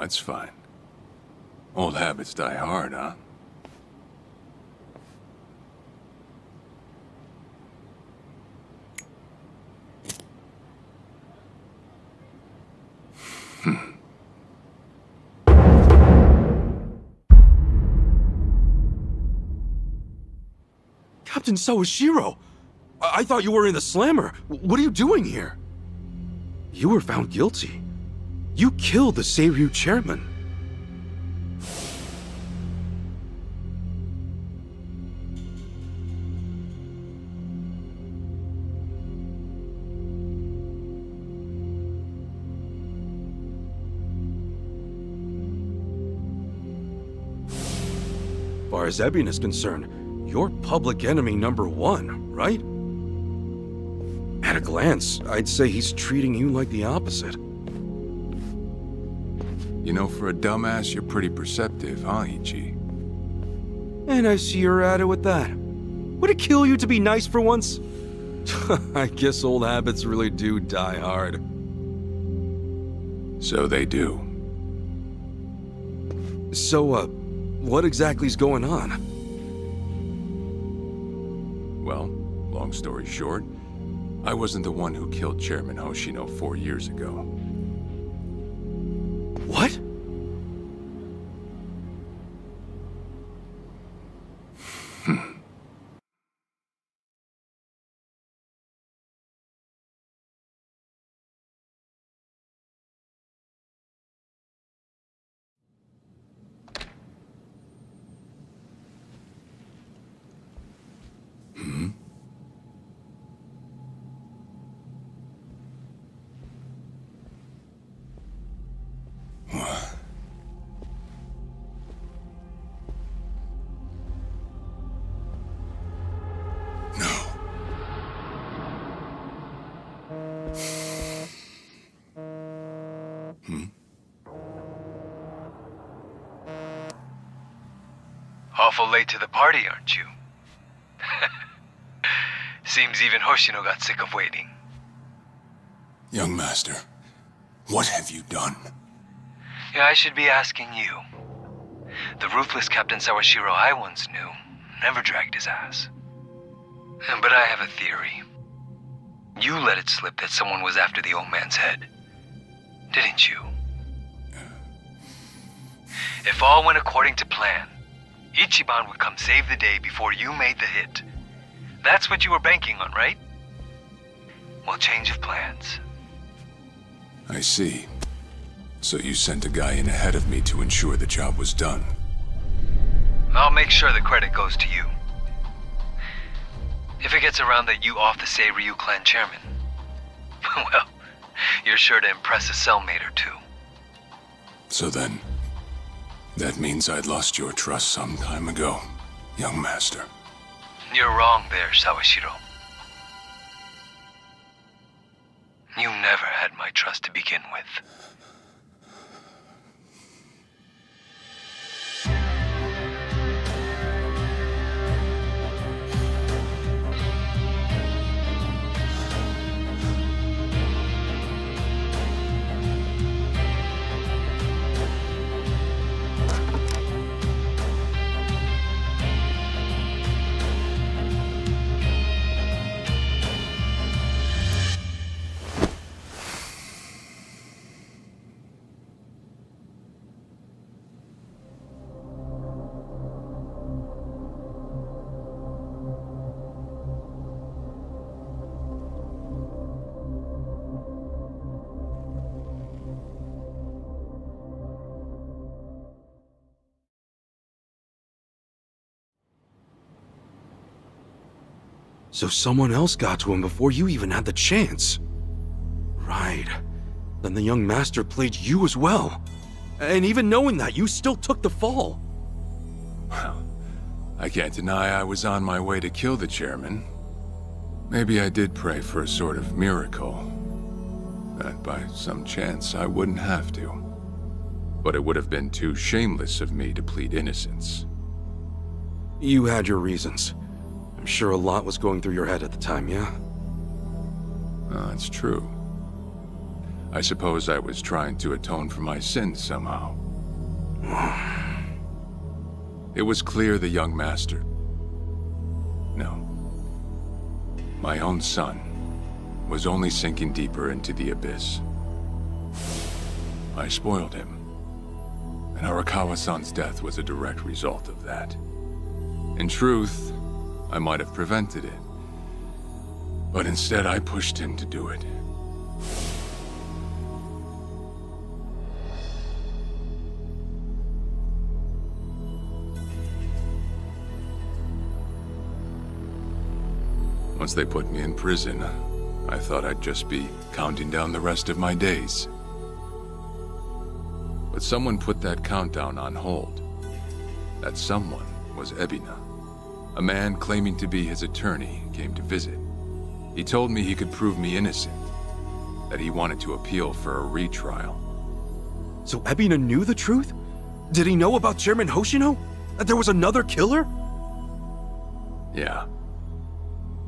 it's fine. Old habits die hard, huh? Captain Sawashiro! I thought you were in the slammer. What are you doing here? You were found guilty. You killed the Seiryu chairman. As far as Ebion is concerned, you're public enemy #1, right? At a glance, I'd say he's treating you like the opposite. You know, for a dumbass, you're pretty perceptive, huh, Ichi? And I see you're at it with that. Would it kill you to be nice for once? I guess old habits really do die hard. So they do. So, what exactly's going on? Well, long story short, I wasn't the one who killed Chairman Hoshino 4 years ago. What? Awful late to the party, aren't you? Seems even Hoshino got sick of waiting. Young master, what have you done? Yeah, I should be asking you. The ruthless Captain Sawashiro I once knew never dragged his ass. But I have a theory. You let it slip that someone was after the old man's head, didn't you? If all went according to plan, Ichiban would come save the day before you made the hit. That's what you were banking on, right? Well, change of plans. I see. So you sent a guy in ahead of me to ensure the job was done. I'll make sure the credit goes to you. If it gets around that you off the Seiryu clan chairman, well, you're sure to impress a cellmate or two. So then, that means I'd lost your trust some time ago, young master. You're wrong there, Sawashiro. You never had my trust to begin with. So someone else got to him before you even had the chance. Right. Then the young master played you as well. And even knowing that, you still took the fall. Well, I can't deny I was on my way to kill the chairman. Maybe I did pray for a sort of miracle. That by some chance I wouldn't have to. But it would have been too shameless of me to plead innocence. You had your reasons. I'm sure a lot was going through your head at the time, yeah? That's true. I suppose I was trying to atone for my sins somehow. It was clear the young master... No. My own son was only sinking deeper into the abyss. I spoiled him. And Arakawa-san's death was a direct result of that. In truth, I might have prevented it. But instead, I pushed him to do it. Once they put me in prison, I thought I'd just be counting down the rest of my days. But someone put that countdown on hold. That someone was Ebina. A man claiming to be his attorney came to visit. He told me he could prove me innocent, that he wanted to appeal for a retrial. So Ebina knew the truth? Did he know about Chairman Hoshino? That there was another killer? Yeah.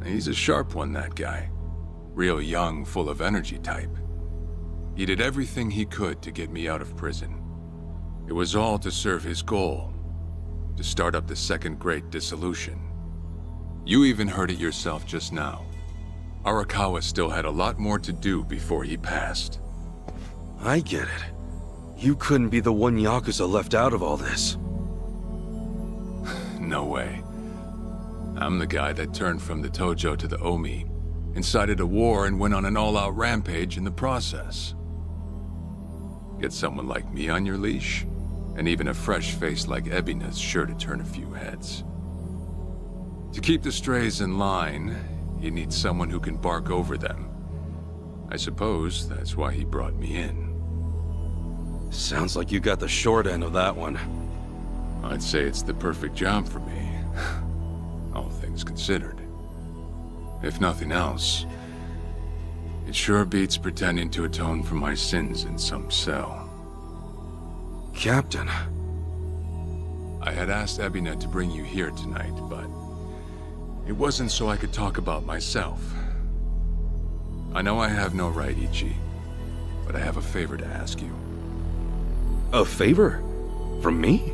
He's a sharp one, that guy. Real young, full of energy type. He did everything he could to get me out of prison. It was all to serve his goal, to start up the Second Great Dissolution. You even heard it yourself just now. Arakawa still had a lot more to do before he passed. I get it. You couldn't be the one Yakuza left out of all this. No way. I'm the guy that turned from the Tojo to the Omi, incited a war and went on an all-out rampage in the process. Get someone like me on your leash, and even a fresh face like Ebina's sure to turn a few heads. To keep the strays in line, you need someone who can bark over them. I suppose that's why he brought me in. Sounds like you got the short end of that one. I'd say it's the perfect job for me. All things considered. If nothing else, it sure beats pretending to atone for my sins in some cell. Captain. I had asked Ebina to bring you here tonight, but it wasn't so I could talk about myself. I know I have no right, Ichi, but I have a favor to ask you. A favor? From me?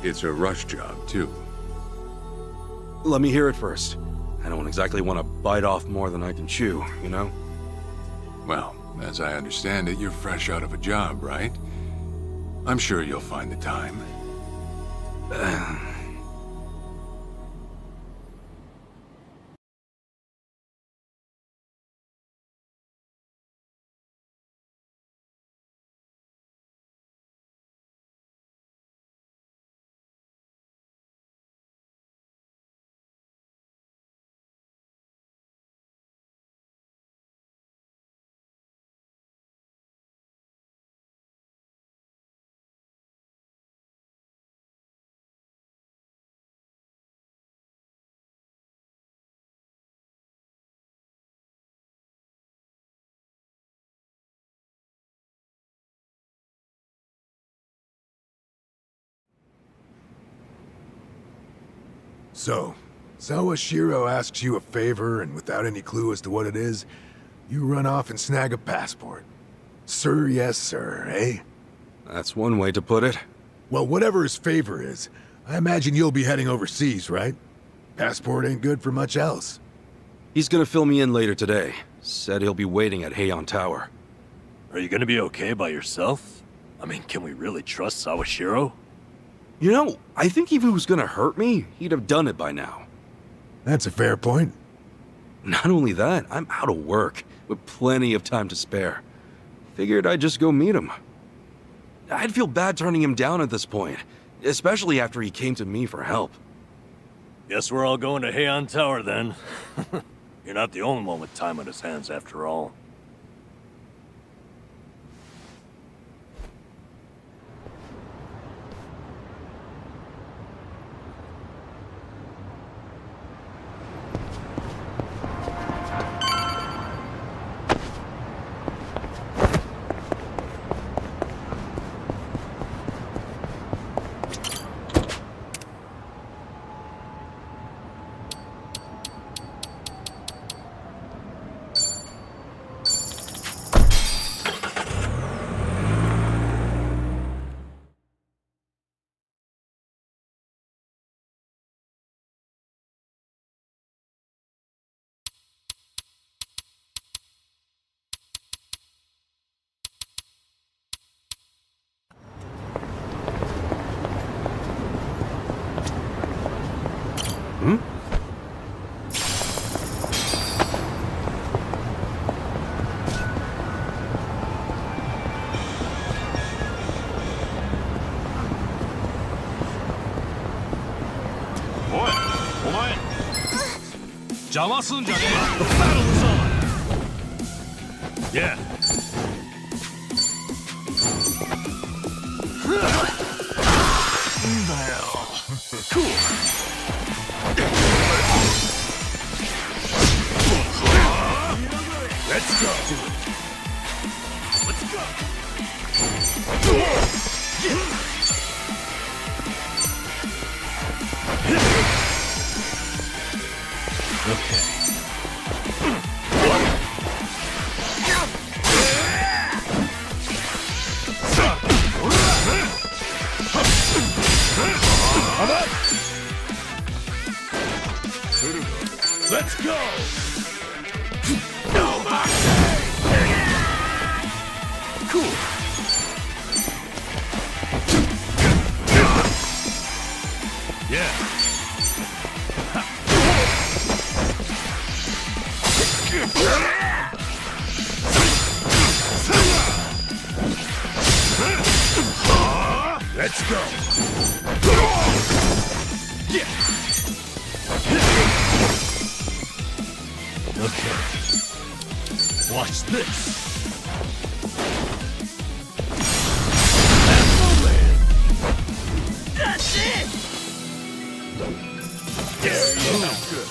It's a rush job, too. Let me hear it first. I don't exactly want to bite off more than I can chew, you know? Well, as I understand it, you're fresh out of a job, right? I'm sure you'll find the time. So, Sawashiro asks you a favor, and without any clue as to what it is, you run off and snag a passport. Sir, yes, sir, eh? That's one way to put it. Well, whatever his favor is, I imagine you'll be heading overseas, right? Passport ain't good for much else. He's gonna fill me in later today. Said he'll be waiting at Heian Tower. Are you gonna be okay by yourself? I mean, can we really trust Sawashiro? You know, I think if he was gonna hurt me, he'd have done it by now. That's a fair point. Not only that, I'm out of work, with plenty of time to spare. Figured I'd just go meet him. I'd feel bad turning him down at this point, especially after he came to me for help. Guess we're all going to Heian Tower then. You're not the only one with time on his hands after all. Hmm? The battle is on! Yeah. Cool. Let's go. Let's go. Okay. Let's go! No cool. Yeah. Let's go. Yeah. Okay. Watch this. That's it. There you go. Good.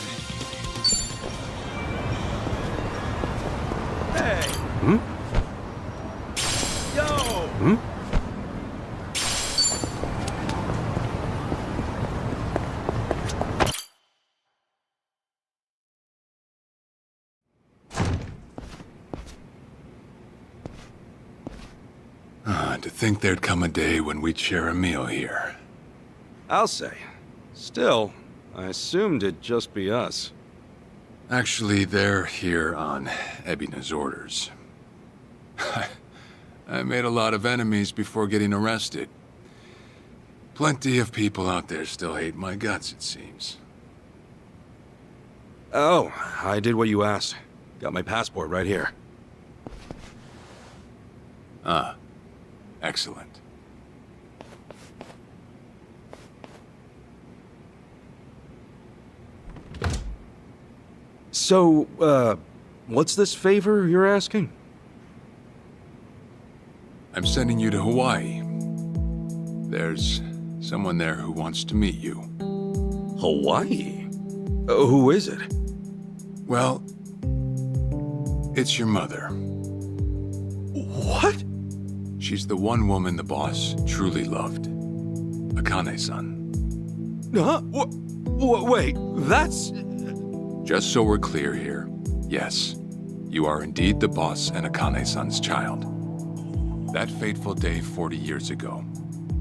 Hey. Hmm? Yo. Hmm? To think there'd come a day when we'd share a meal here. I'll say. Still, I assumed it'd just be us. Actually, they're here on Ebina's orders. I made a lot of enemies before getting arrested. Plenty of people out there still hate my guts, it seems. Oh, I did what you asked. Got my passport right here. Ah, excellent. So, what's this favor you're asking? I'm sending you to Hawaii. There's someone there who wants to meet you. Hawaii? Who is it? Well, it's your mother. What? She's the one woman the boss truly loved. Akane-san. Huh? Wait, that's... Just so we're clear here, yes, you are indeed the boss and Akane-san's child. That fateful day 40 years ago,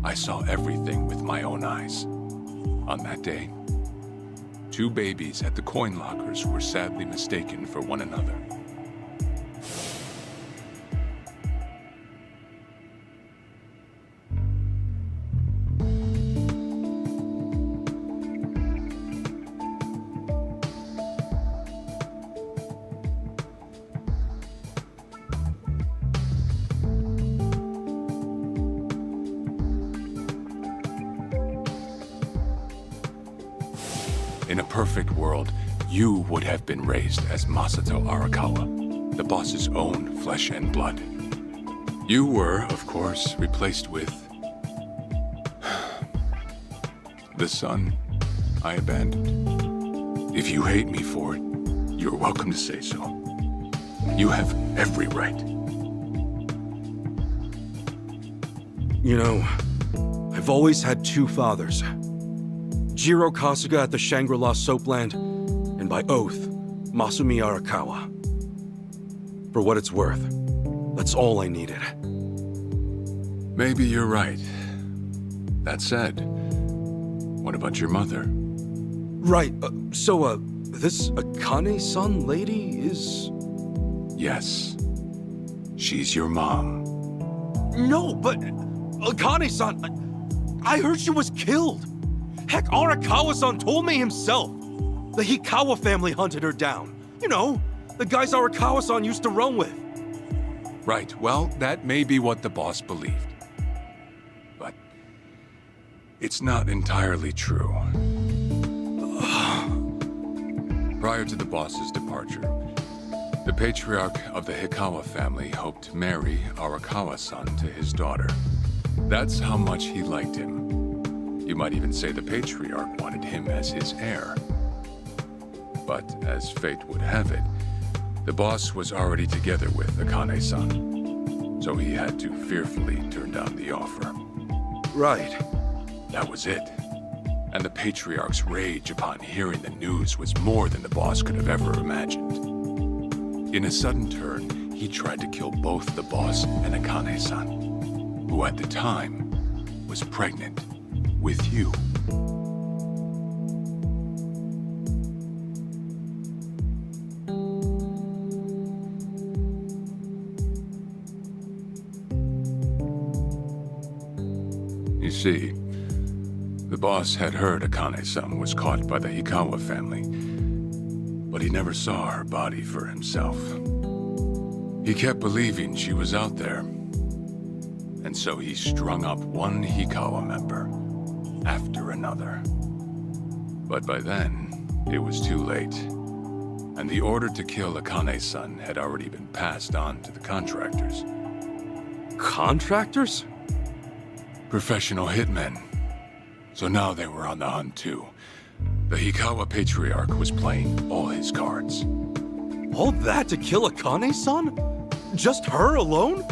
I saw everything with my own eyes. On that day, 2 babies at the coin lockers were sadly mistaken for one another. In a perfect world, you would have been raised as Masato Arakawa, the boss's own flesh and blood. You were, of course, replaced with... the son I abandoned. If you hate me for it, you're welcome to say so. You have every right. You know, I've always had 2 fathers. Jiro Kasuga at the Shangri-La Soapland, and by oath, Masumi Arakawa. For what it's worth, that's all I needed. Maybe you're right. That said, what about your mother? Right, so, this Akane-san lady is... Yes. She's your mom. No, but... Akane-san... I heard she was killed! Heck, Arakawa-san told me himself! The Hikawa family hunted her down. You know, the guys Arakawa-san used to roam with. Right, well, that may be what the boss believed. But it's not entirely true. Prior to the boss's departure, the patriarch of the Hikawa family hoped to marry Arakawa-san to his daughter. That's how much he liked him. You might even say the patriarch wanted him as his heir. But as fate would have it, the boss was already together with Akane-san, so he had to fearfully turn down the offer. Right. That was it. And the patriarch's rage upon hearing the news was more than the boss could have ever imagined. In a sudden turn, he tried to kill both the boss and Akane-san, who at the time was pregnant with you. You see, the boss had heard Akane-san was caught by the Hikawa family, but he never saw her body for himself. He kept believing she was out there, and so he strung up one Hikawa member after another. But by then, it was too late, and the order to kill Akane-san had already been passed on to the contractors. Contractors? Professional hitmen. So now they were on the hunt too. The Hikawa Patriarch was playing all his cards. All that to kill Akane-san? Just her alone?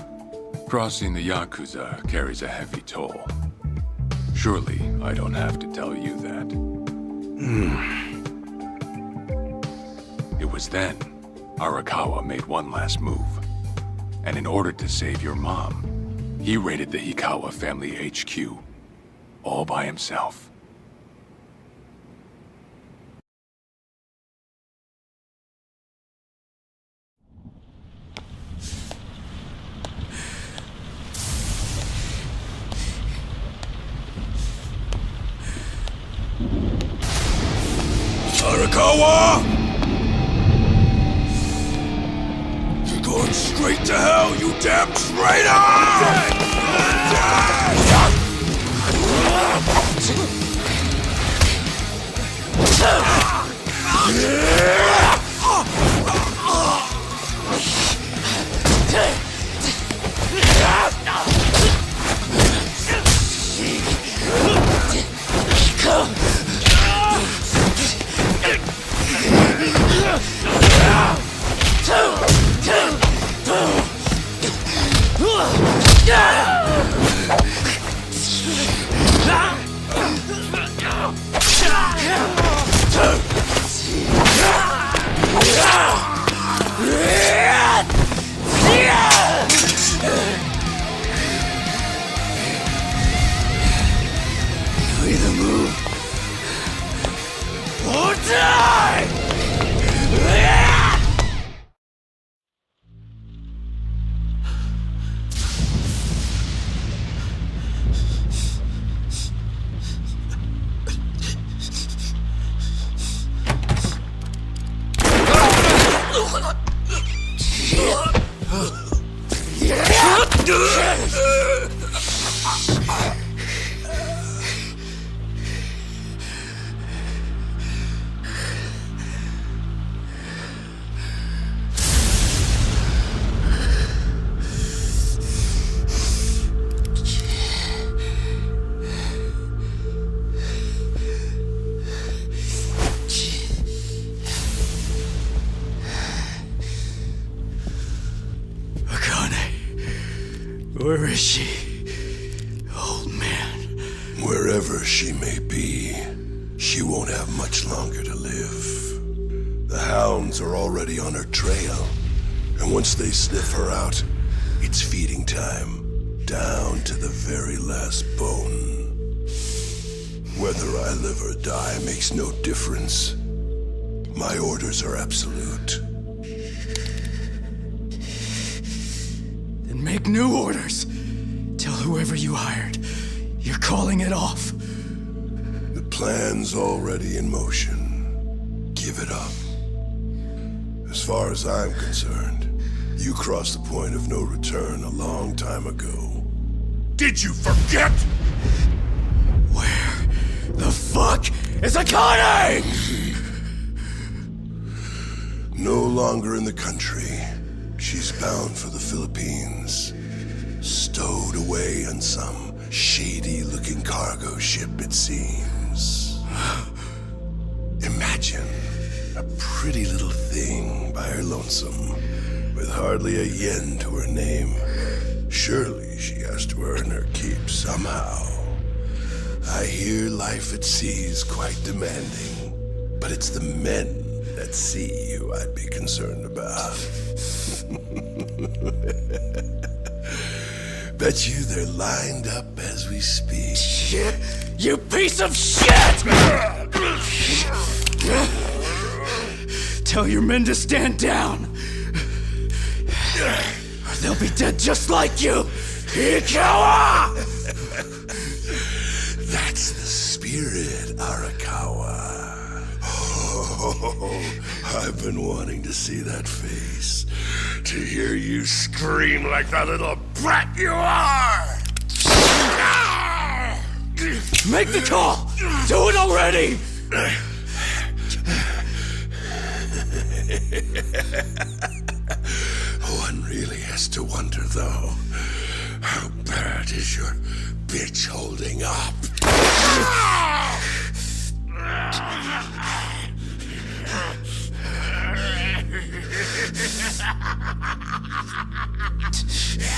Crossing the Yakuza carries a heavy toll. Surely I don't have to tell you that. It was then Arakawa made one last move. And in order to save your mom, he raided the Hikawa family HQ, all by himself. Arakawa! You're going straight to hell, you damn traitor! You either move or die! Where is she? Old man. Wherever she may be, she won't have much longer to live. The hounds are already on her trail, and once they sniff her out, it's feeding time, down to the very last bone. Whether I live or die makes no difference. My orders are absolute. Then make new orders. Tell whoever you hired, you're calling it off. The plan's already in motion. give it up. As far as I'm concerned, you crossed the point of no return a long time ago. Did you forget? Where the fuck is Akane? No longer in the country. She's bound for the Philippines. Stowed away on some shady-looking cargo ship, it seems. Imagine a pretty little thing by her lonesome, with hardly a yen to her name. Surely she has to earn her keep somehow. I hear life at sea is quite demanding, but it's the men at sea who I'd be concerned about. Bet you they're lined up as we speak. Shit! You piece of shit! Tell your men to stand down. Or they'll be dead just like you! Ikawa! That's the spirit, Arakawa. Oh, I've been wanting to see that face. To hear you scream like the little brat you are! Make the call! Do it already! One really has to wonder, though, how bad is your bitch holding up?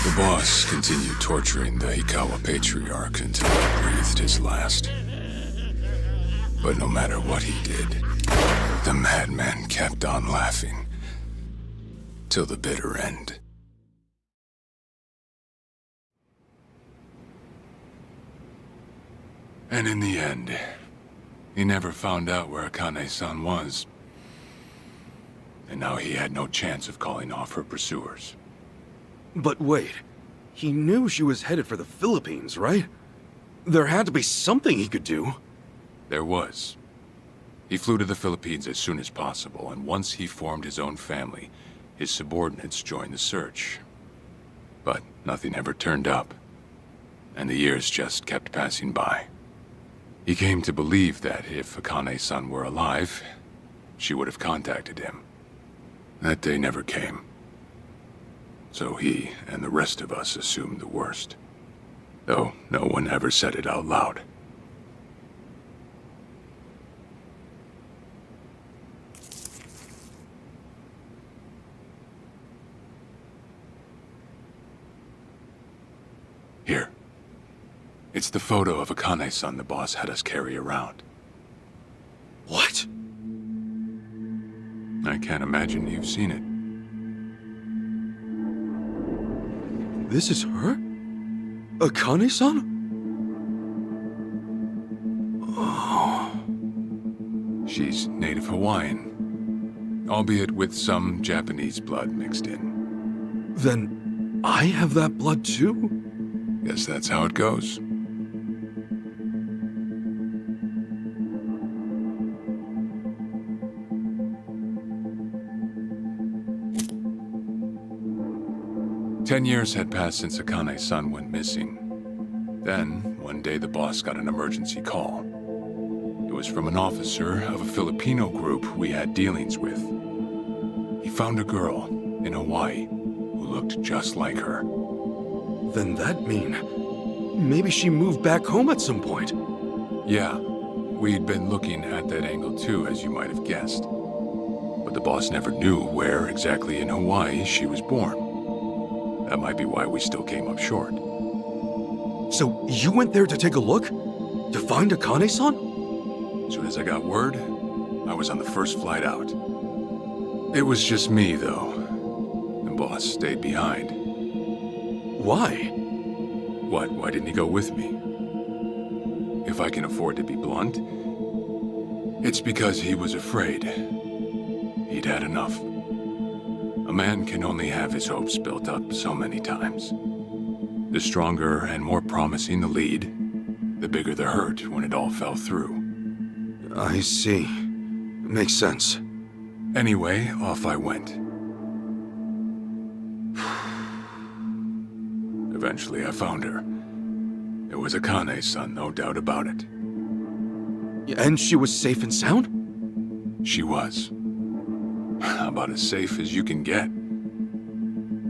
The boss continued torturing the Hikawa patriarch until he breathed his last. But no matter what he did, the madman kept on laughing. Till the bitter end. And in the end, he never found out where Akane-san was. And now he had no chance of calling off her pursuers. But wait, he knew she was headed for the Philippines, right? There had to be something he could do. There was. He flew to the Philippines as soon as possible, and once he formed his own family, his subordinates joined the search. But nothing ever turned up, and the years just kept passing by. He came to believe that if Akane-san were alive, she would have contacted him. That day never came. So he and the rest of us assumed the worst. Though no one ever said it out loud. Here. It's the photo of Akane-san the boss had us carry around. What? I can't imagine you've seen it. This is her? Akane-san? She's native Hawaiian, albeit with some Japanese blood mixed in. Then I have that blood too? Guess that's how it goes. Ten years had passed since Akane-san went missing. Then, one day the boss got an emergency call. It was from an officer of a Filipino group we had dealings with. He found a girl in Hawaii who looked just like her. Then that mean maybe she moved back home at some point. Yeah, we'd been looking at that angle too, as you might have guessed. But the boss never knew where exactly in Hawaii she was born. That might be why we still came up short. So you went there to take a look? To find Akane-san? As soon as I got word, I was on the first flight out. It was just me, though. The boss stayed behind. Why? What? Why didn't he go with me? If I can afford to be blunt, it's because he was afraid. He'd had enough. A man can only have his hopes built up so many times. The stronger and more promising the lead, the bigger the hurt when it all fell through. I see. Makes sense. Anyway, off I went. Eventually, I found her. It was Akane-san, no doubt about it. And she was safe and sound? She was. About as safe as you can get.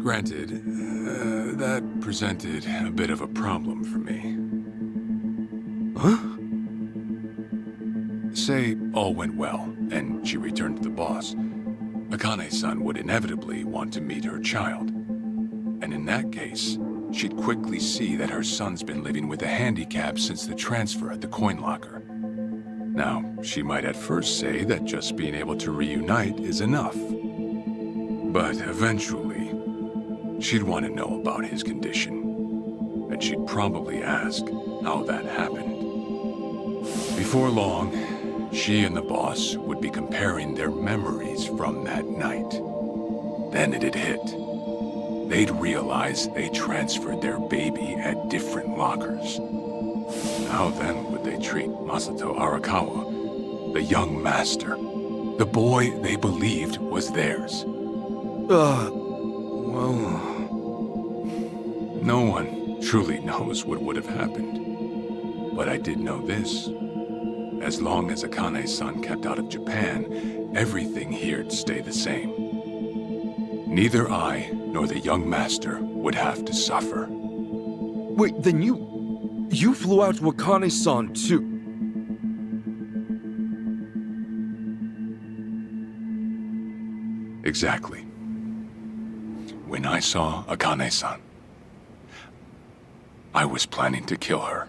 Granted, that presented a bit of a problem for me. Huh? Say all went well, and she returned to the boss. Akane-san would inevitably want to meet her child. And in that case, she'd quickly see that her son's been living with a handicap since the transfer at the coin locker. Now, she might at first say that just being able to reunite is enough. But eventually, she'd want to know about his condition. And she'd probably ask how that happened. Before long, she and the boss would be comparing their memories from that night. Then it'd hit. They'd realize they transferred their baby at different lockers. How then would they treat Masato Arakawa, the young master, the boy they believed was theirs? Well... No one truly knows what would have happened. But I did know this. As long as Akane-san kept out of Japan, everything here'd stay the same. Neither I nor the young master would have to suffer. Wait, then you flew out to Akane-san too? Exactly. When I saw Akane-san, I was planning to kill her.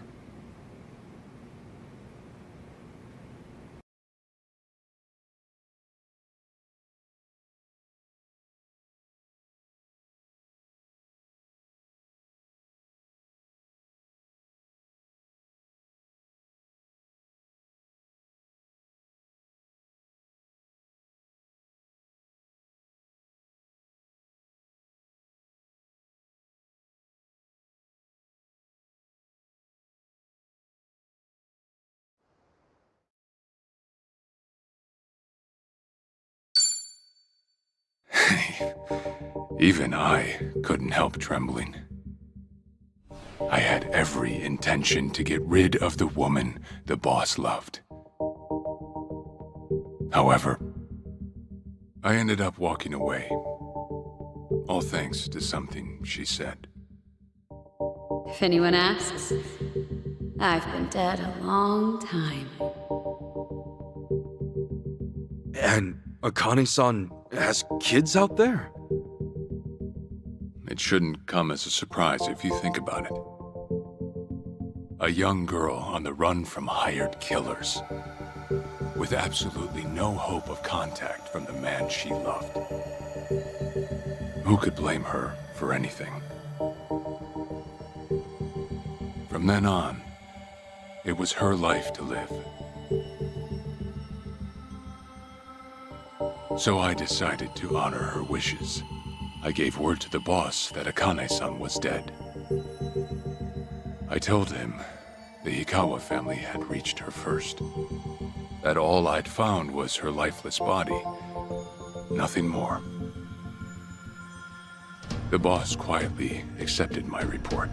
Even I couldn't help trembling. I had every intention to get rid of the woman the boss loved. However, I ended up walking away. All thanks to something she said. If anyone asks, I've been dead a long time. And Akane-san has kids out there? It shouldn't come as a surprise if you think about it. A young girl on the run from hired killers, with absolutely no hope of contact from the man she loved. Who could blame her for anything? From then on, it was her life to live. So I decided to honor her wishes. I gave word to the boss that Akane-san was dead. I told him the Hikawa family had reached her first. That all I'd found was her lifeless body. Nothing more. The boss quietly accepted my report.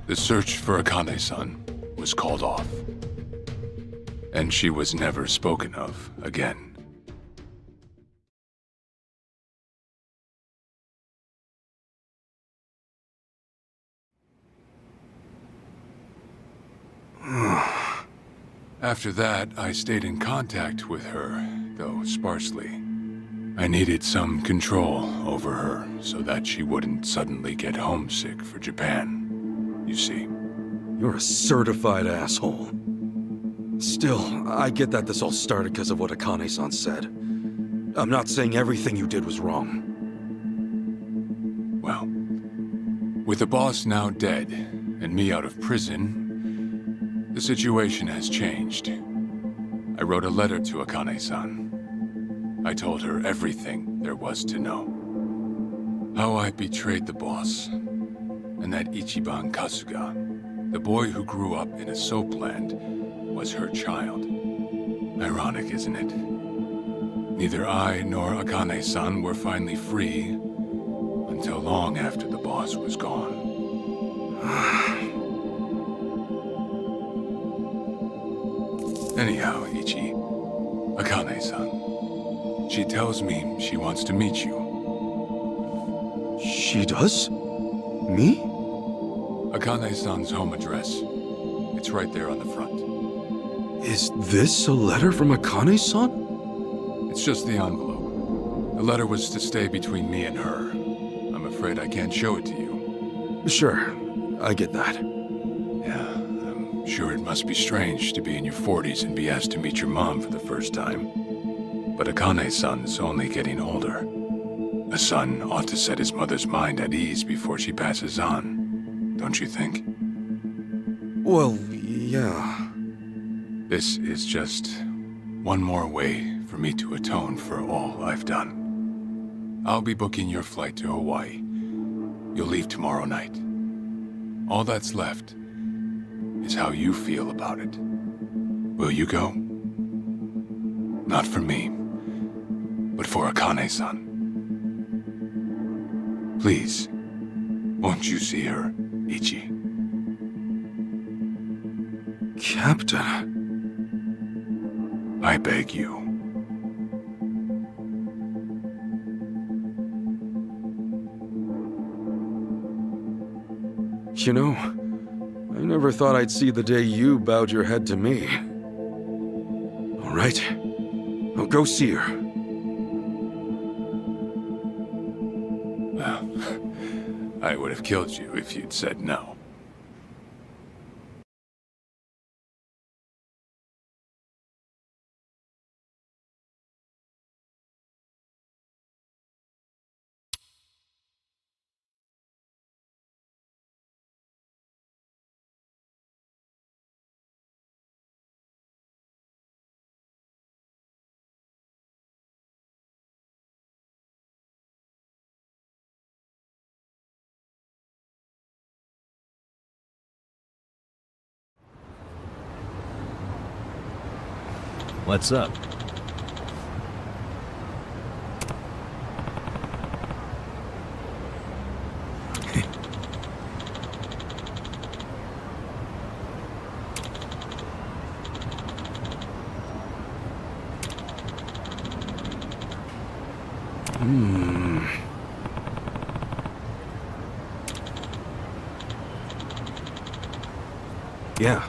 The search for Akane-san was called off. And she was never spoken of again. After that, I stayed in contact with her, though sparsely. I needed some control over her so that she wouldn't suddenly get homesick for Japan, you see. You're a certified asshole. Still, I get that this all started because of what Akane-san said. I'm not saying everything you did was wrong. Well, with the boss now dead and me out of prison, the situation has changed. I wrote a letter to Akane-san. I told her everything there was to know. How I betrayed the boss, and that Ichiban Kasuga, the boy who grew up in a soapland, was her child. Ironic, isn't it? Neither I nor Akane-san were finally free until long after the boss was gone. Anyhow, Ichi, Akane-san, she tells me she wants to meet you. She does? Me? Akane-san's home address. It's right there on the front. Is this a letter from Akane-san? It's just the envelope. The letter was to stay between me and her. I'm afraid I can't show it to you. Sure, I get that. Yeah, I'm sure it must be strange to be in your 40s and be asked to meet your mom for the first time. But Akane-san's only getting older. A son ought to set his mother's mind at ease before she passes on, don't you think? Well, yeah. This is just one more way for me to atone for all I've done. I'll be booking your flight to Hawaii. You'll leave tomorrow night. All that's left is how you feel about it. Will you go? Not for me, but for Akane-san. Please, won't you see her, Ichi? Captain. I beg you. You know, I never thought I'd see the day you bowed your head to me. All right, I'll go see her. Well, I would have killed you if you'd said no. What's up? Yeah.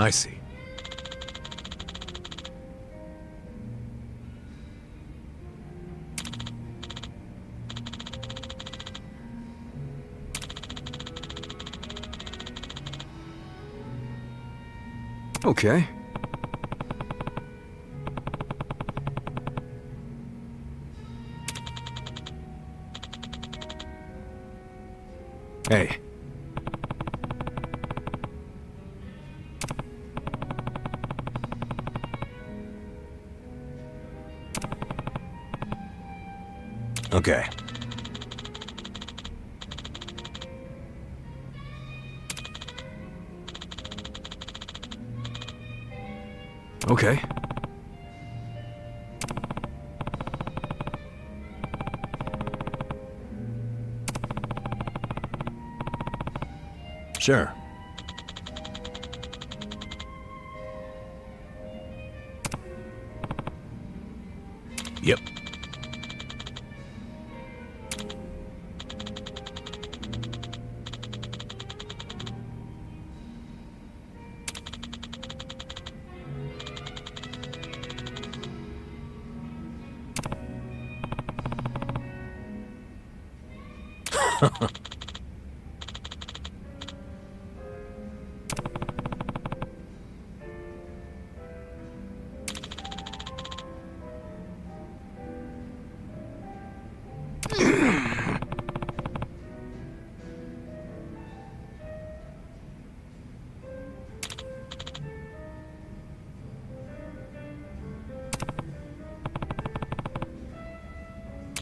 I see. Okay. Hey. Okay. Okay. Sure. Yep.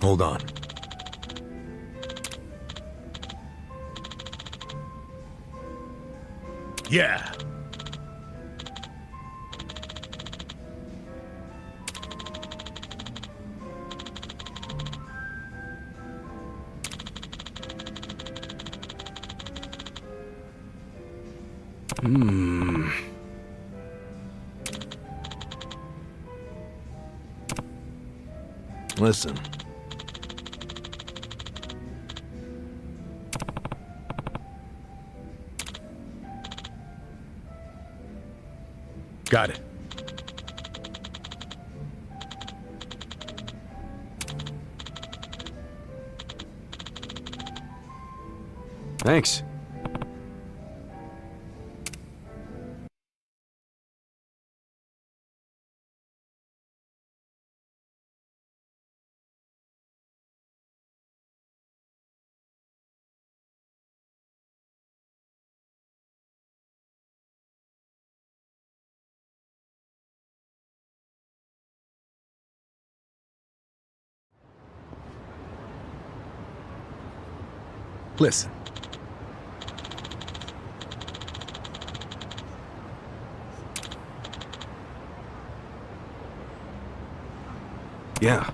Hold on. Yeah. Listen. Got it. Thanks. Listen. Yeah.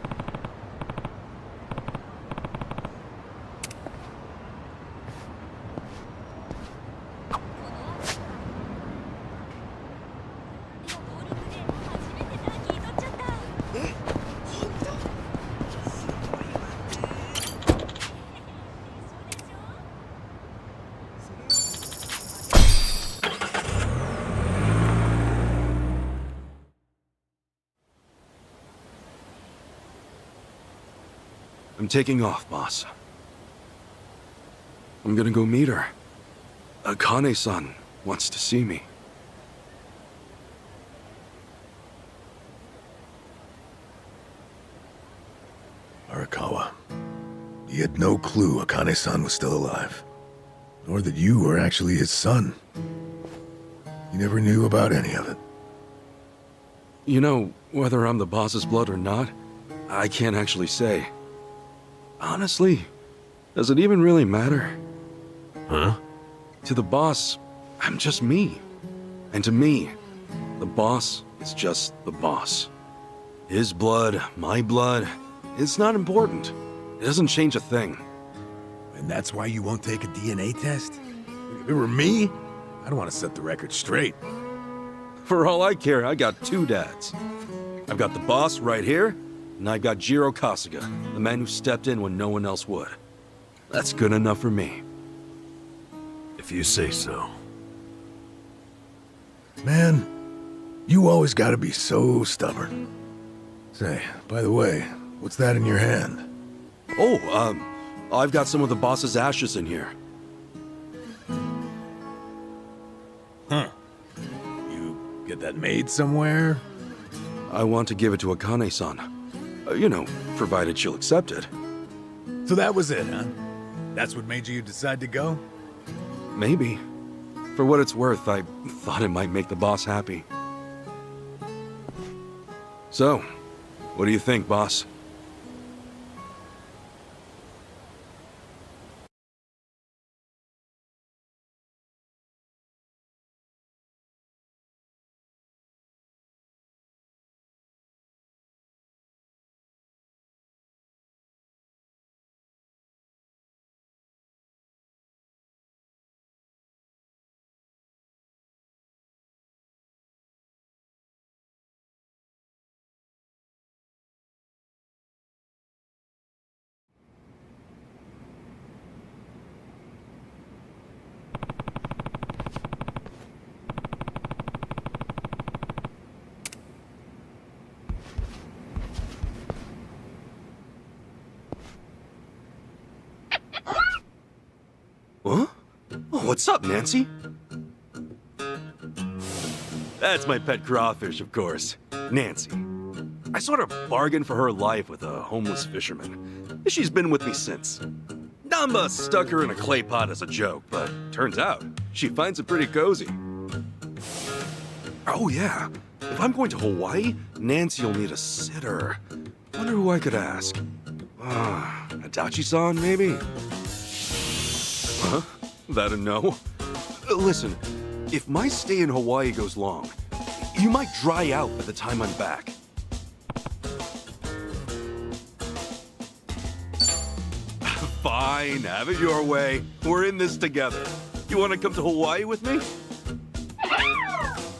I'm taking off, boss. I'm gonna go meet her. Akane-san wants to see me. Arakawa, he had no clue Akane-san was still alive, nor that you were actually his son. He never knew about any of it. You know, whether I'm the boss's blood or not, I can't actually say. Honestly, does it even really matter? Huh? To the boss, I'm just me. And to me, the boss is just the boss. His blood, my blood, it's not important. It doesn't change a thing. And that's why you won't take a DNA test? If it were me, I'd want to set the record straight. For all I care, I got two dads. I've got the boss right here, and I've got Jiro Kasuga, the man who stepped in when no one else would. That's good enough for me. If you say so. Man, you always gotta be so stubborn. Say, by the way, what's that in your hand? Oh, I've got some of the boss's ashes in here. Huh. You get that made somewhere? I want to give it to Akane-san. You know, provided she'll accept it. So that was it, huh? That's what made you decide to go? Maybe. For what it's worth, I thought it might make the boss happy. So, what do you think, boss? What's up, Nancy? That's my pet crawfish, of course. Nancy. I sort of bargained for her life with a homeless fisherman. She's been with me since. Namba stuck her in a clay pot as a joke, but turns out she finds it pretty cozy. Oh yeah, if I'm going to Hawaii, Nancy will need a sitter. Wonder who I could ask. Adachi-san, maybe? Huh? That a no? Listen, if my stay in Hawaii goes long, you might dry out by the time I'm back. Fine, have it your way. We're in this together. You want to come to Hawaii with me?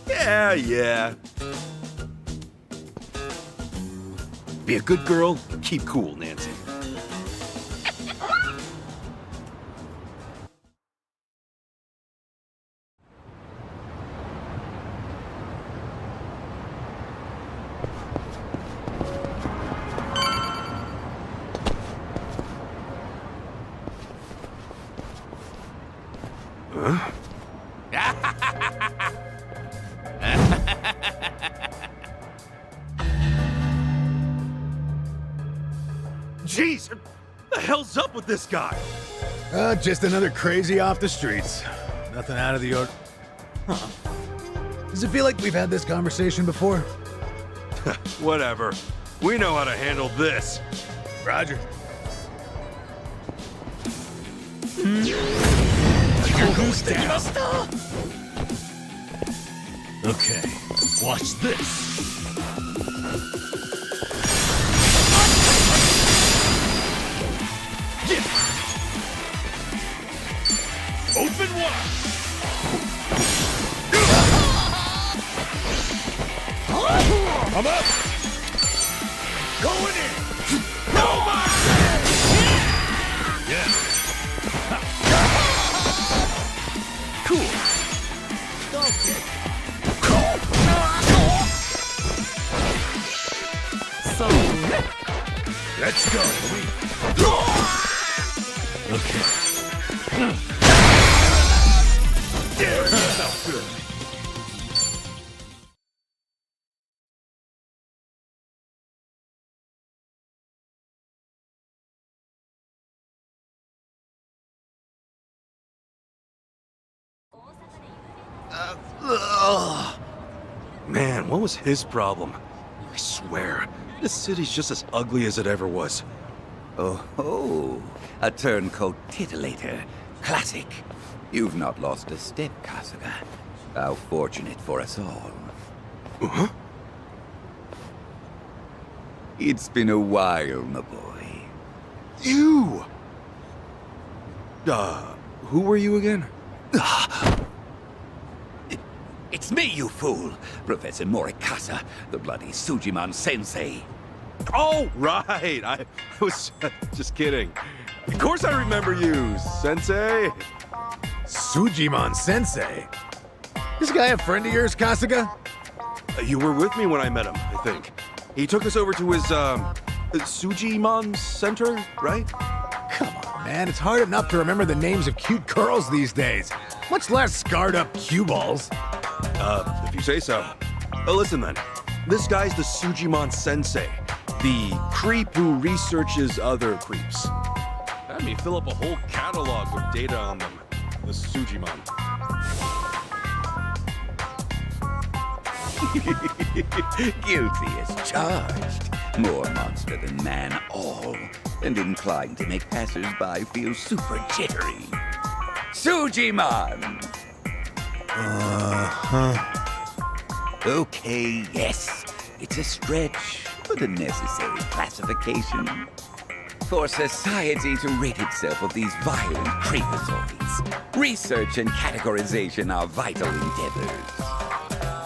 Yeah. Be a good girl, keep cool, Nancy. Jeez, what the hell's up with this guy? Just another crazy off the streets. Nothing out of the ordinary. Huh. Does it feel like we've had this conversation before? Whatever. We know how to handle this. Roger. Okay, watch this. Open wide! I'm up! Going in! No Yeah! Cool! Okay. So, let's go! Okay. Sounds good. Man, what was his problem? I swear, this city's just as ugly as it ever was. Oh, a turncoat titillator. Classic. You've not lost a step, Kasuga. How fortunate for us all. Huh? It's been a while, my boy. You! Who were you again? It's me, you fool! Professor Morikasa, the bloody Sujimon sensei. Oh, right! I was just kidding. Of course I remember you, Sensei! Sujimon Sensei? This guy a friend of yours, Kasuga? You were with me when I met him, I think. He took us over to his, Sujimon Center, right? Come on, man. It's hard enough to remember the names of cute girls these days. Much less scarred-up cue balls. If you say so. Listen then. This guy's the Sujimon Sensei. The creep who researches other creeps. Had me fill up a whole catalog with data on them. The Sujimon. Guilty as charged. More monster than man all. And inclined to make passers-by feel super jittery. Sujimon! Okay, yes. It's a stretch, but a necessary classification. For society to rid itself of these violent creepazoids, research and categorization are vital endeavors.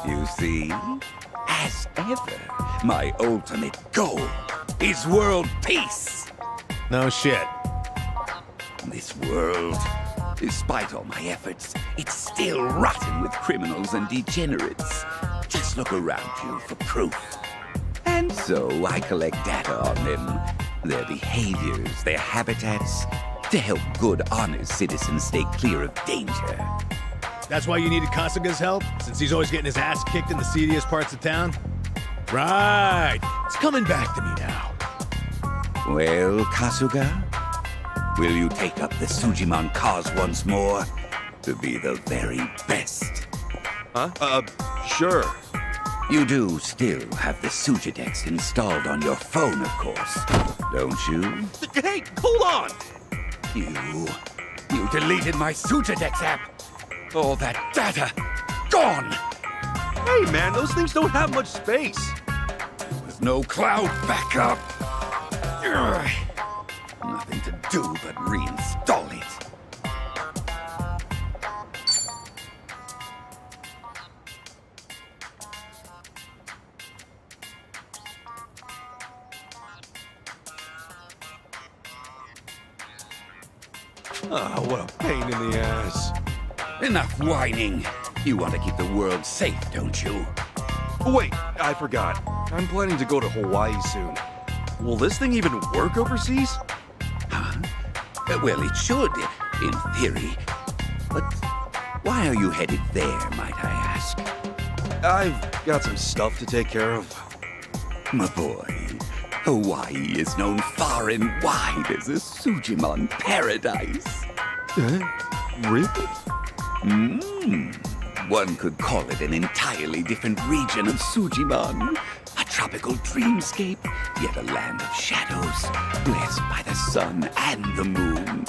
You see, as ever, my ultimate goal is world peace. No shit. This world, despite all my efforts, it's still rotten with criminals and degenerates. Just look around you for proof. And so I collect data on them, their behaviors, their habitats, to help good, honest citizens stay clear of danger. That's why you needed Kasuga's help? Since he's always getting his ass kicked in the seediest parts of town? Right. It's coming back to me now. Well, Kasuga, will you take up the Sujimon cause once more to be the very best? Huh? Sure. You do still have the Sujidex installed on your phone, of course, don't you? Hey, hold on! You deleted my Sujidex app. All that data, gone! Hey, man, those things don't have much space. With no cloud backup. Ugh. Nothing to do but reinstall it. Oh, what a pain in the ass. Enough whining. You want to keep the world safe, don't you? Wait, I forgot. I'm planning to go to Hawaii soon. Will this thing even work overseas? Huh? Well, it should, in theory. But why are you headed there, might I ask? I've got some stuff to take care of. My boy, Hawaii is known far and wide as a Sujimon paradise. Really? One could call it an entirely different region of Sujimon. A tropical dreamscape, yet a land of shadows, blessed by the sun and the moon.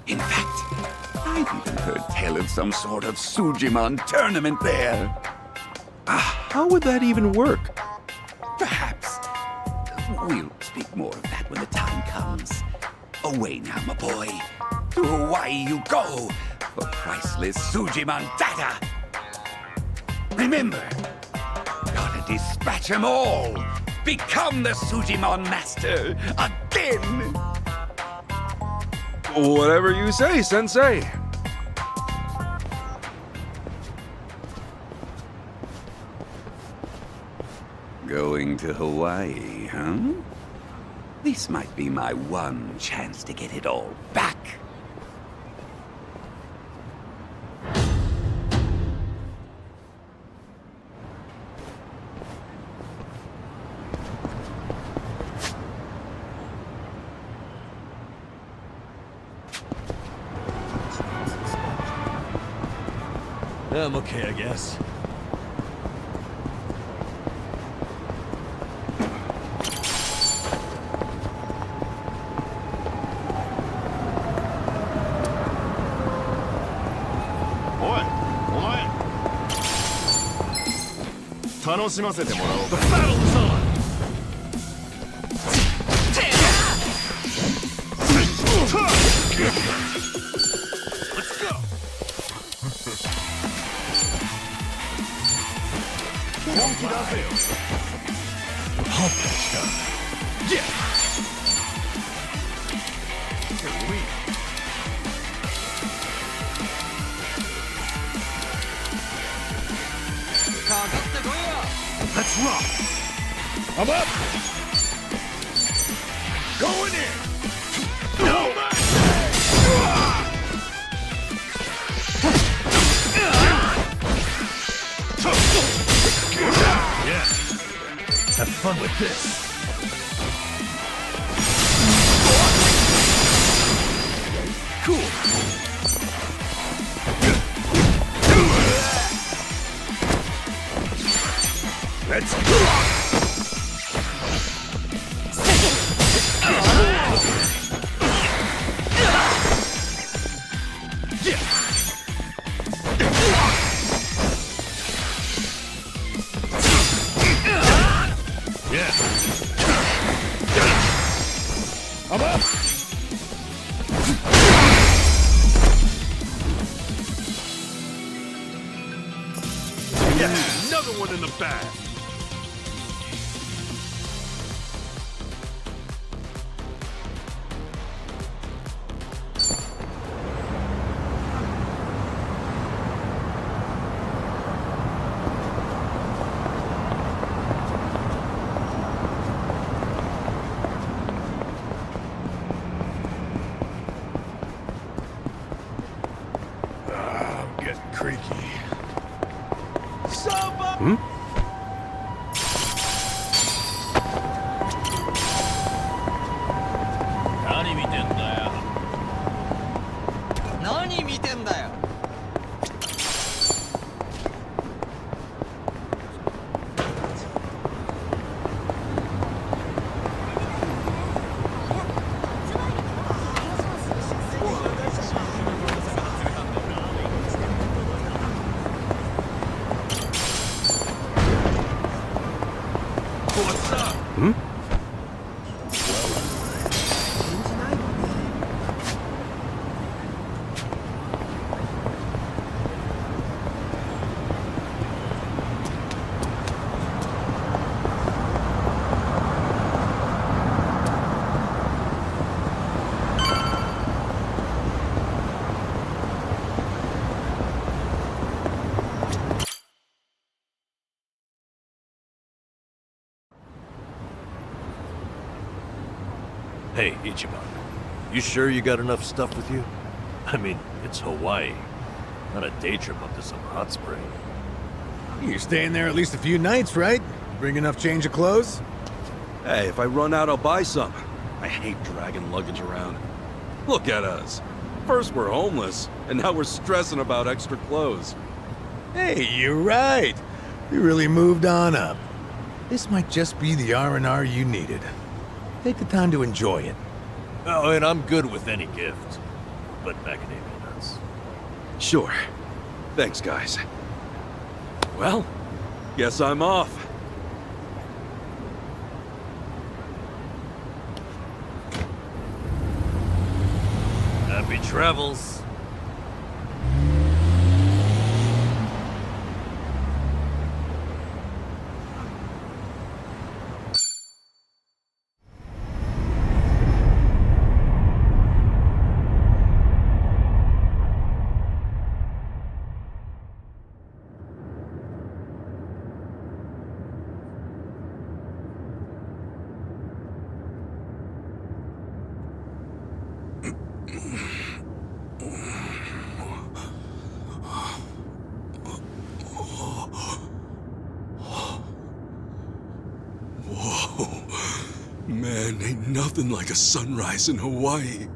In fact, I've even heard tell of some sort of Sujimon tournament there. How would that even work? Perhaps. We'll speak more of that when the time comes. Away now, my boy. To Hawaii you go for priceless Sujimon data. Remember, gotta dispatch them all. Become the Sujimon master again. Whatever you say, Sensei. Going to Hawaii, huh? This might be my one chance to get it all back. I'm okay, I guess. The battle is on! Let's go! Let's rock! I'm up! Going in! No! Yeah. Have fun with this. Cool! Let's go! Yeah. I'm up! Yeah, another one in the bag! getting creaky. Hmm? Hey, Ichiban. You sure you got enough stuff with you? I mean, it's Hawaii. Not a day trip up to some hot spring. You're staying there at least a few nights, right? Bring enough change of clothes? Hey, if I run out, I'll buy some. I hate dragging luggage around. Look at us. First we're homeless, and now we're stressing about extra clothes. Hey, you're right. You really moved on up. This might just be the R&R you needed. Take the time to enjoy it. Oh, and I'm good with any gift. But macadamia nuts. Sure. Thanks, guys. Well, guess I'm off. Happy travels. Man, ain't nothing like a sunrise in Hawaii.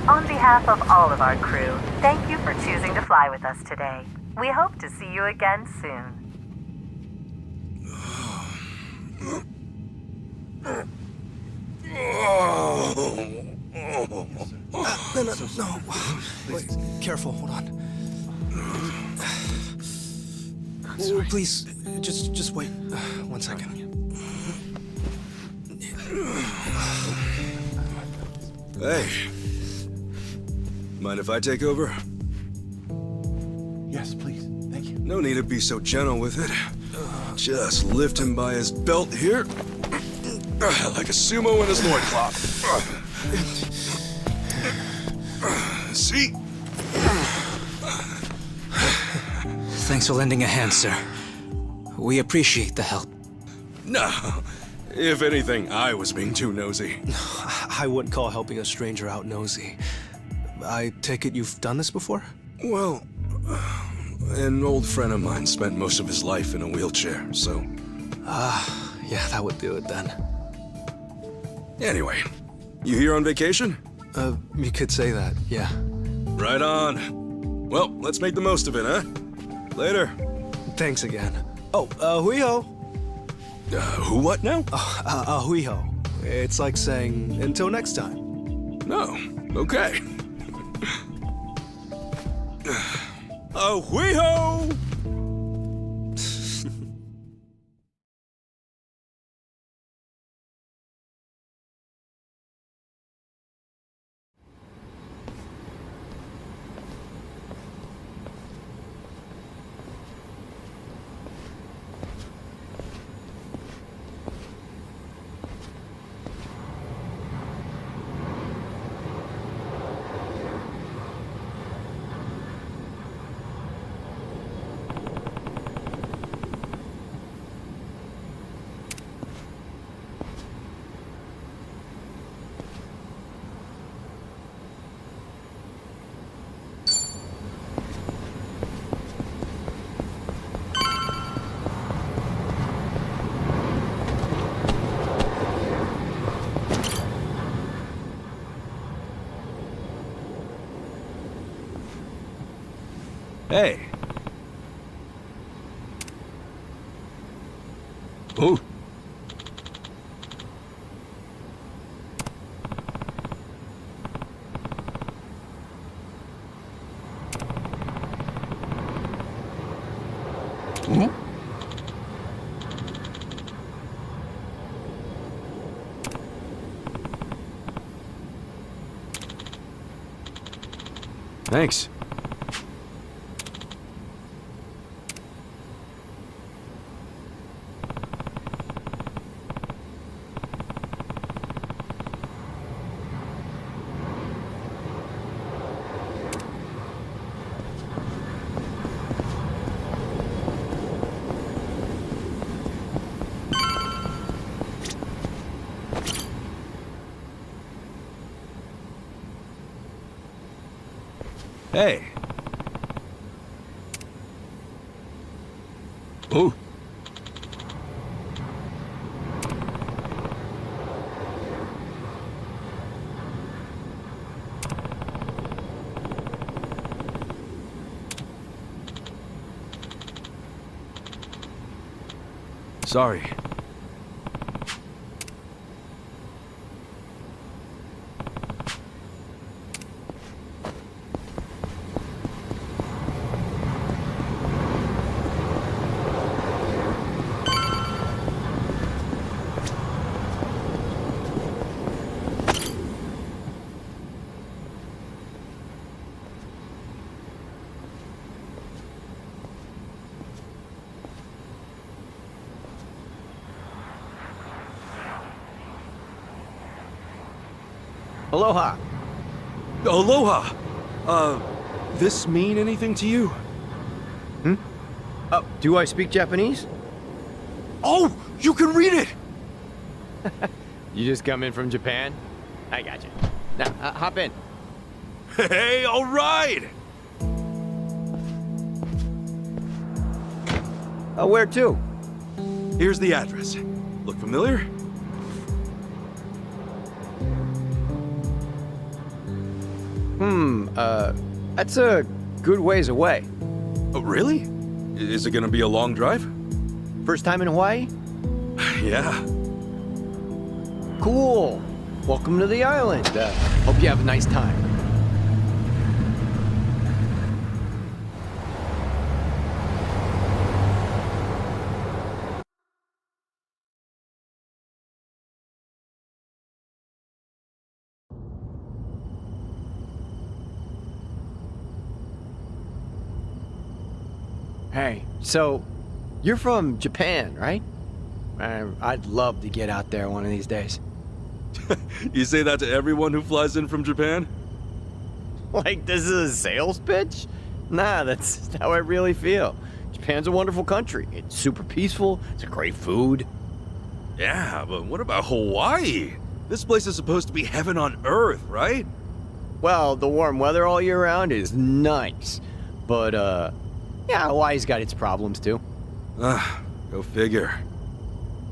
On behalf of all of our crew, thank you for choosing to fly with us today. We hope to see you again soon. No. Wait, careful, hold on. Oh, please, just wait 1 second. Hey. Mind if I take over? Yes, please. Thank you. No need to be so gentle with it. Just lift him by his belt here. Like a sumo in his loincloth. See? Thanks for lending a hand, sir. We appreciate the help. No. If anything, I was being too nosy. I wouldn't call helping a stranger out nosy. I take it you've done this before? Well, an old friend of mine spent most of his life in a wheelchair, so... Yeah, that would do it then. Anyway, you here on vacation? You could say that, yeah. Right on. Well, let's make the most of it, huh? Later. Thanks again. Oh, huiho. Who what now? Huiho. It's like saying, until next time. No. Okay. Huiho! Hey. Oh. Thanks. Hey. Oh. Sorry. Aloha. Aloha! This mean anything to you? Do I speak Japanese? Oh, you can read it! You just come in from Japan? I got you. Now, hop in. Hey, all right! Where to? Here's the address. Look familiar? That's a good ways away. Oh, really? Is it gonna be a long drive? First time in Hawaii? Yeah. Cool. Welcome to the island. Hope you have a nice time. Hey, so you're from Japan, right? I'd love to get out there one of these days. You say that to everyone who flies in from Japan? Like this is a sales pitch? Nah, that's how I really feel. Japan's a wonderful country. It's super peaceful. It's a great food. Yeah, but what about Hawaii? This place is supposed to be heaven on earth, right? Well, the warm weather all year round is nice. But, yeah, Hawaii's got its problems too. Go figure.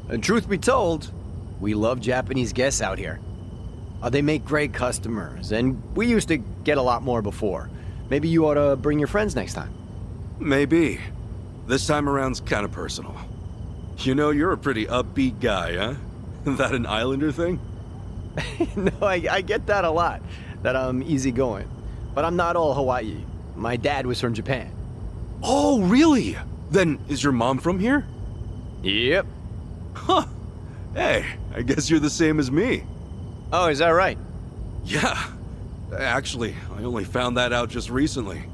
And truth be told, we love Japanese guests out here. They make great customers, and we used to get a lot more before. Maybe you ought to bring your friends next time. Maybe. This time around's kind of personal. You know, you're a pretty upbeat guy, huh? That an Islander thing? No, I get that a lot, that I'm easygoing. But I'm not all Hawaii. My dad was from Japan. Oh, really? Then is your mom from here? Yep. Huh. Hey, I guess you're the same as me. Oh, is that right? Yeah. Actually, I only found that out just recently.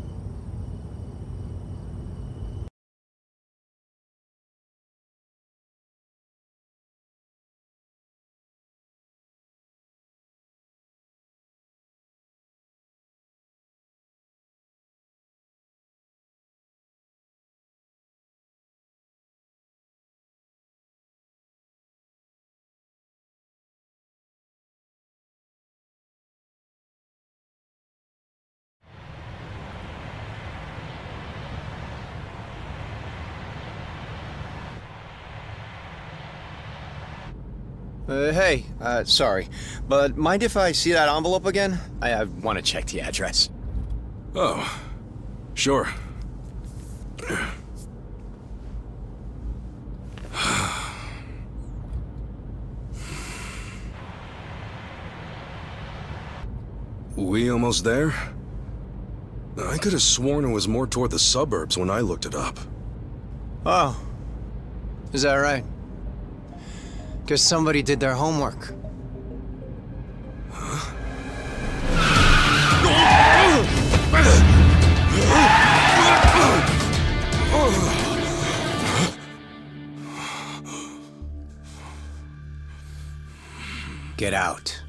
Hey, sorry, but mind if I see that envelope again? I want to check the address. Oh, sure. We almost there? I could have sworn it was more toward the suburbs when I looked it up. Oh. Is that right? Guess somebody did their homework. Get out.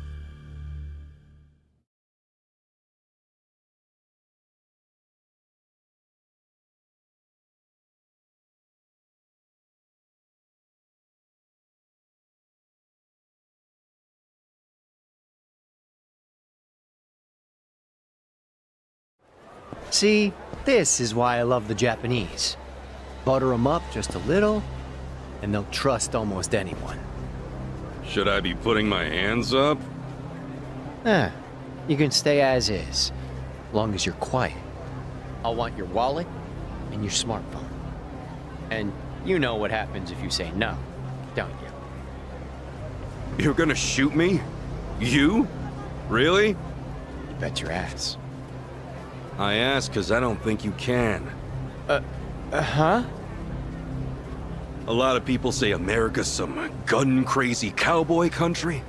See, this is why I love the Japanese. Butter them up just a little, and they'll trust almost anyone. Should I be putting my hands up? You can stay as is, long as you're quiet. I'll want your wallet and your smartphone. And you know what happens if you say no, don't you? You're gonna shoot me? You? Really? You bet your ass. I ask because I don't think you can. Huh? A lot of people say America's some gun-crazy cowboy country.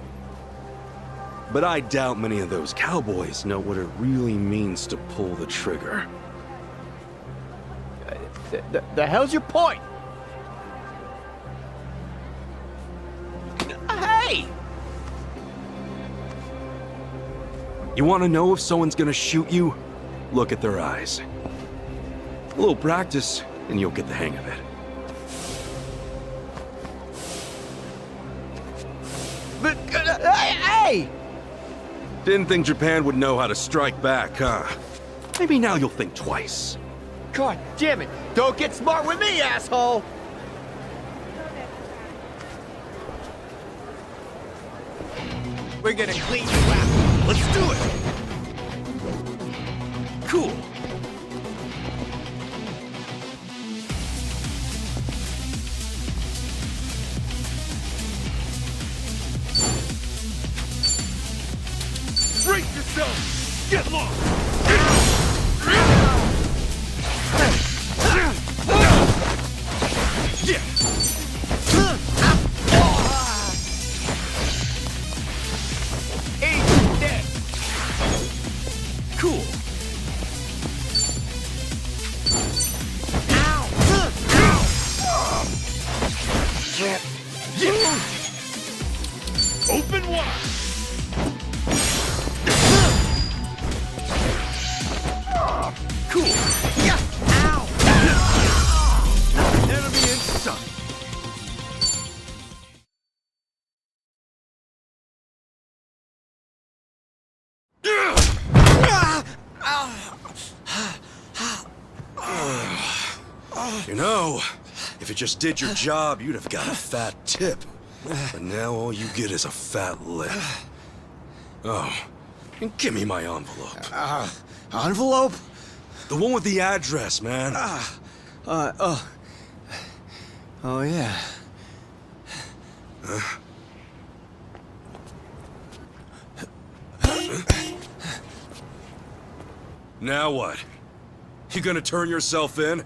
But I doubt many of those cowboys know what it really means to pull the trigger. The hell's your point? Hey! You want to know if someone's gonna shoot you? Look at their eyes. A little practice, and you'll get the hang of it. But, hey! Didn't think Japan would know how to strike back, huh? Maybe now you'll think twice. God damn it! Don't get smart with me, asshole! We're gonna clean you out. Let's do it! Cool. Brace yourself! Get lost! Yeah. Cool. Open wide! Cool. Yeah! Ow! Enemy in sight! You know, if it just did your job, you'd have got a fat tip. But now all you get is a fat lip. Oh, and give me my envelope. Envelope? The one with the address, man. Oh, yeah. Now what? You gonna turn yourself in?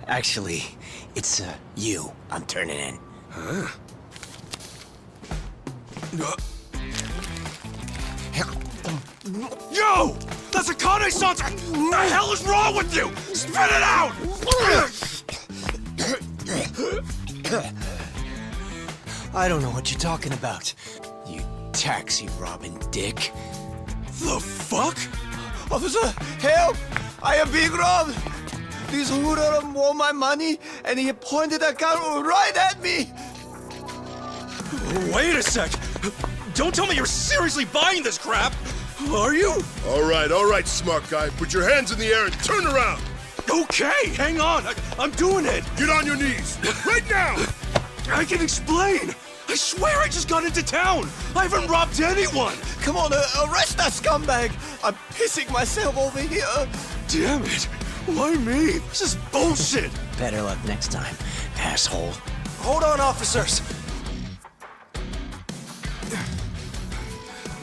Actually, it's, you I'm turning in. Huh? Yo! That's a Kane-san! What the hell is wrong with you? Spit it out! I don't know what you're talking about, you taxi-robbing dick. The fuck? Officer, help! I am being robbed! This hoodlum want my money, and he pointed a gun right at me! Wait a sec! Don't tell me you're seriously buying this crap! Are you? All right, smart guy. Put your hands in the air and turn around. Okay, hang on. I'm doing it. Get on your knees. Right now! I can explain. I swear I just got into town. I haven't robbed anyone. Come on, arrest that scumbag! I'm pissing myself over here! Damn it. Why me? This is bullshit. Better luck next time, asshole. Hold on, officers!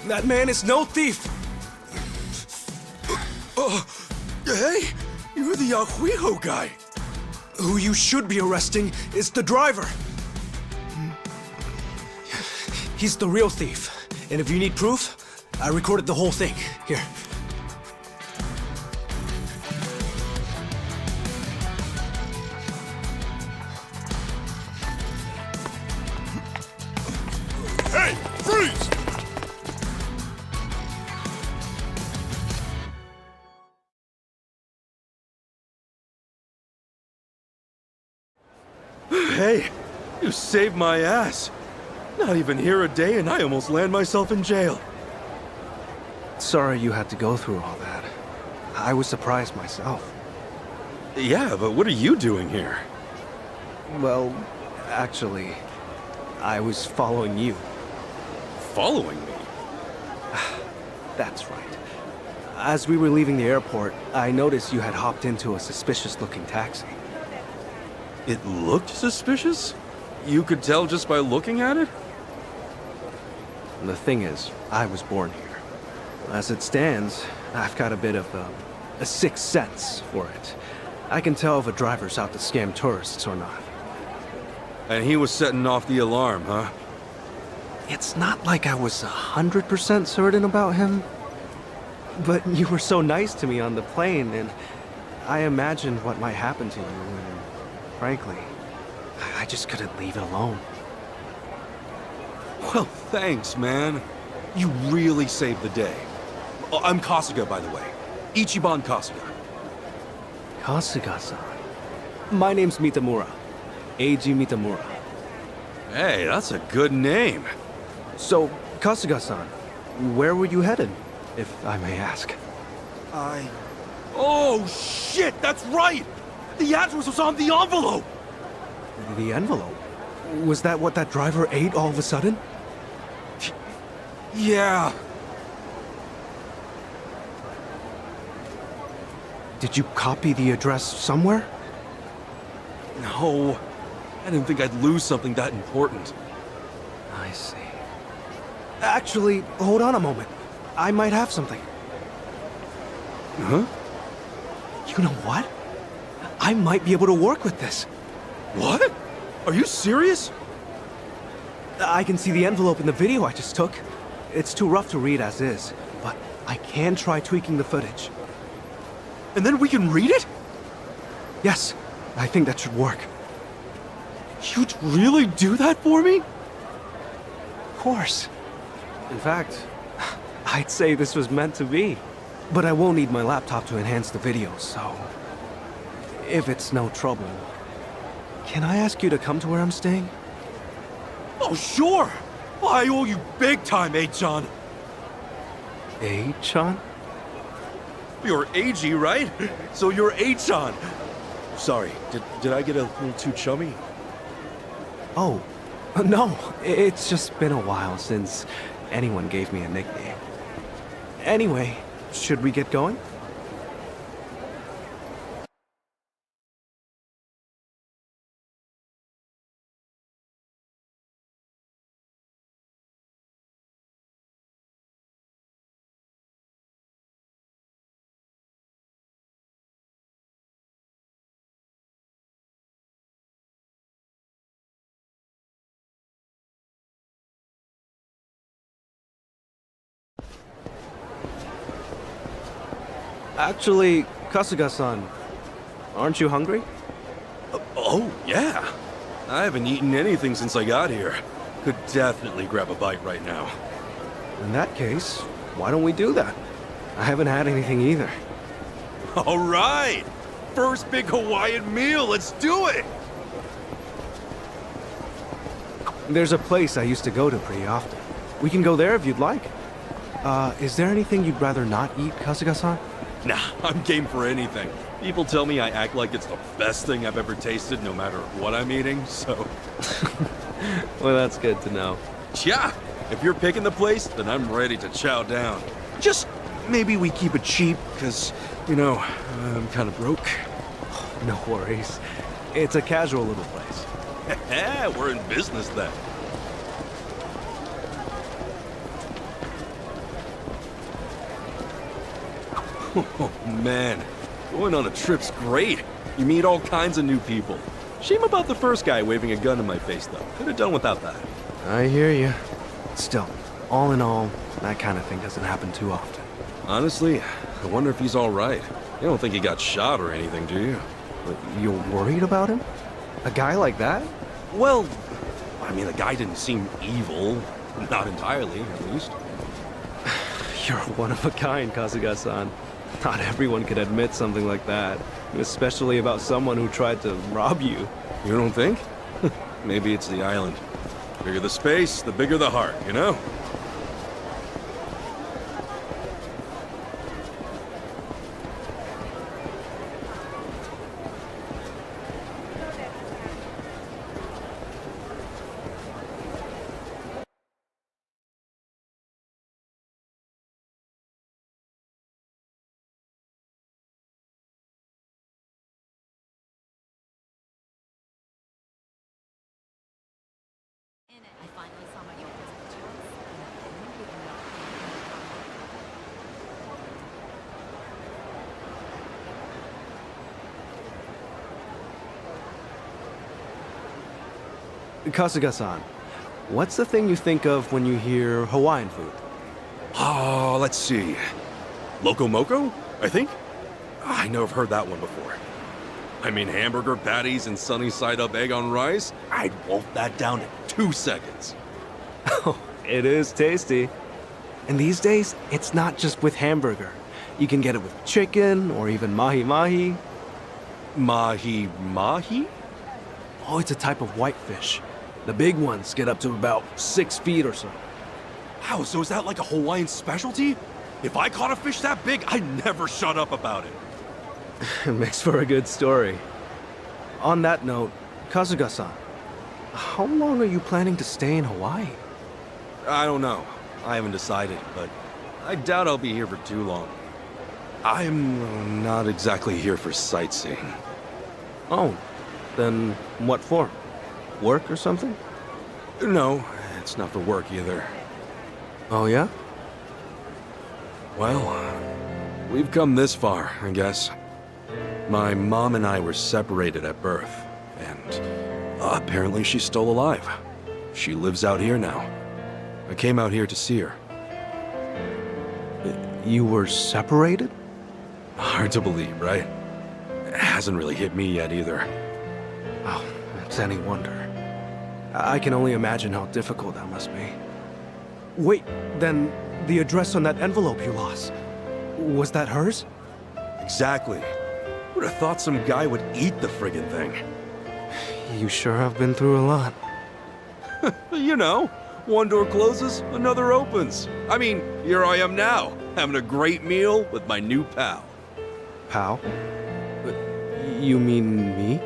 That man is no thief! Hey, you're the Ajuijo guy. Who you should be arresting is the driver. He's the real thief. And if you need proof, I recorded the whole thing. Here. Hey, freeze! Hey, you saved my ass. Not even here a day and I almost land myself in jail. Sorry you had to go through all that. I was surprised myself. Yeah, but what are you doing here? Well, actually, I was following you. Following me? That's right. As we were leaving the airport, I noticed you had hopped into a suspicious-looking taxi. It looked suspicious? You could tell just by looking at it? The thing is, I was born here. As it stands, I've got a bit of a sixth sense for it. I can tell if a driver's out to scam tourists or not. And he was setting off the alarm, huh? It's not like I was 100% certain about him. But you were so nice to me on the plane, and I imagined what might happen to you, and frankly, I just couldn't leave it alone. Well, thanks, man. You really saved the day. Oh, I'm Kasuga, by the way. Ichiban Kasuga. Kasuga-san. My name's Mitamura. Eiji Mitamura. Hey, that's a good name. So, Kasuga-san, where were you headed, if I may ask? Oh, shit, that's right! The address was on the envelope! The envelope? Was that what that driver ate all of a sudden? Yeah. Did you copy the address somewhere? No. I didn't think I'd lose something that important. I see. Actually, hold on a moment. I might have something. Huh? You know what? I might be able to work with this. What? Are you serious? I can see the envelope in the video I just took. It's too rough to read as is, but I can try tweaking the footage. And then we can read it? Yes, I think that should work. You'd really do that for me? Of course. In fact, I'd say this was meant to be. But I will need my laptop to enhance the video, so... if it's no trouble, can I ask you to come to where I'm staying? Oh, sure! I owe you big time, Achan. Achan? You're AG, right? So you're Achan. Sorry, did I get a little too chummy? Oh, no. It's just been a while since anyone gave me a nickname. Anyway, should we get going? Actually, Kasuga-san, aren't you hungry? Oh, yeah. I haven't eaten anything since I got here. Could definitely grab a bite right now. In that case, why don't we do that? I haven't had anything either. All right! First big Hawaiian meal, let's do it! There's a place I used to go to pretty often. We can go there if you'd like. Is there anything you'd rather not eat, Kasuga-san? Nah, I'm game for anything. People tell me I act like it's the best thing I've ever tasted, no matter what I'm eating, so... Well, that's good to know. Yeah, if you're picking the place, then I'm ready to chow down. Just maybe we keep it cheap, because, you know, I'm kind of broke. No worries. It's a casual little place. We're in business then. Oh, man. Going on a trip's great. You meet all kinds of new people. Shame about the first guy waving a gun in my face, though. Could have done without that. I hear you. Still, all in all, that kind of thing doesn't happen too often. Honestly, I wonder if he's all right. You don't think he got shot or anything, do you? But you're worried about him? A guy like that? Well, I mean, the guy didn't seem evil. Not entirely, at least. You're one of a kind, Kasuga-san. Not everyone could admit something like that, especially about someone who tried to rob you. You don't think? Maybe it's the island. Bigger the space, the bigger the heart, you know? I finally saw my yoga's pictures. Kasuga-san, what's the thing you think of when you hear Hawaiian food? Oh, let's see. Loco Moco, I think? I know I've heard that one before. I mean, hamburger patties and sunny side up egg on rice? I'd wolf that down in 2 seconds. Oh, it is tasty. And these days, it's not just with hamburger. You can get it with chicken or even mahi-mahi. Mahi-mahi? Oh, it's a type of whitefish. The big ones get up to about 6 feet or so. Wow, so is that like a Hawaiian specialty? If I caught a fish that big, I'd never shut up about it. It makes for a good story. On that note, Kasuga-san, how long are you planning to stay in Hawaii? I don't know. I haven't decided, but I doubt I'll be here for too long. I'm not exactly here for sightseeing. Oh, then what for? Work or something? No, it's not for work either. Oh, yeah? Well, we've come this far, I guess. My mom and I were separated at birth, and apparently she's still alive. She lives out here now. I came out here to see her. You were separated? Hard to believe, right? It hasn't really hit me yet either. Oh, it's any wonder. I can only imagine how difficult that must be. Wait, then the address on that envelope you lost, was that hers? Exactly. Would have thought some guy would eat the friggin' thing. You sure have been through a lot. You know, one door closes, another opens. I mean, here I am now, having a great meal with my new pal. Pal? You mean me?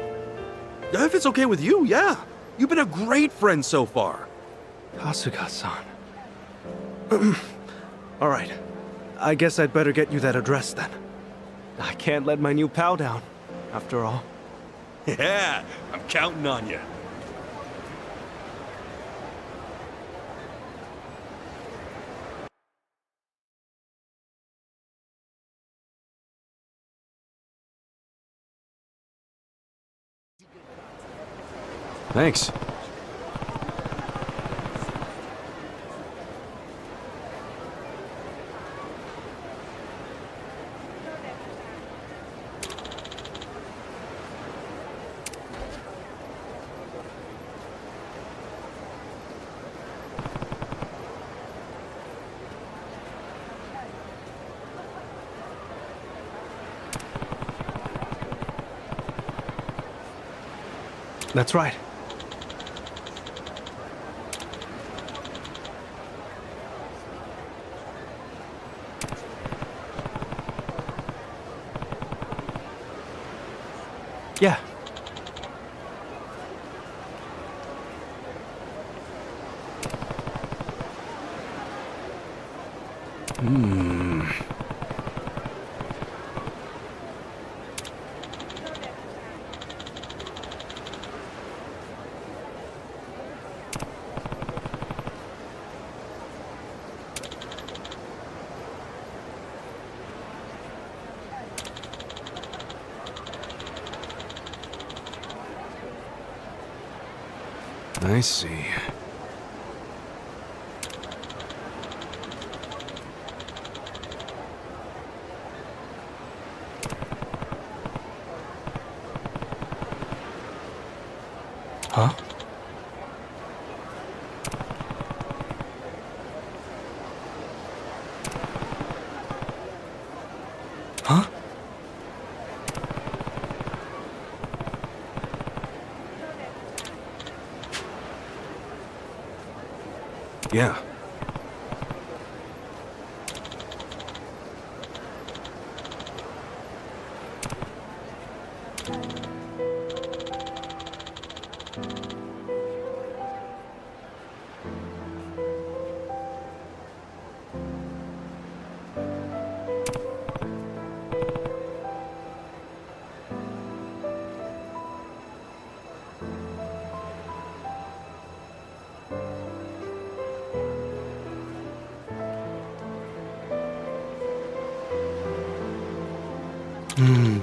If it's okay with you, yeah. You've been a great friend so far. Kasuga-san. All right. I guess I'd better get you that address then. I can't let my new pal down, after all. Yeah, I'm counting on you. Thanks. That's right. Yeah. I see. Huh? Huh? Yeah. Hmm.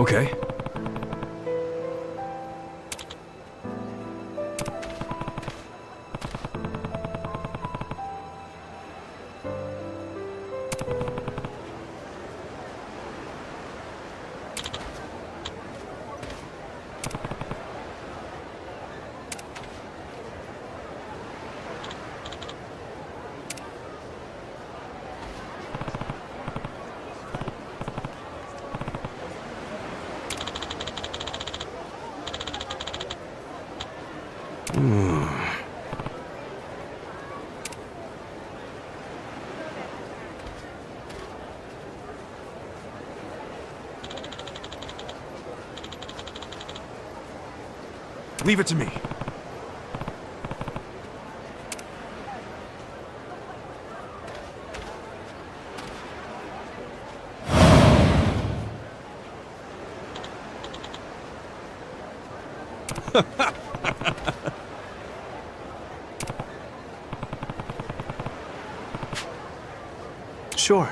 Okay. Leave it to me. Sure.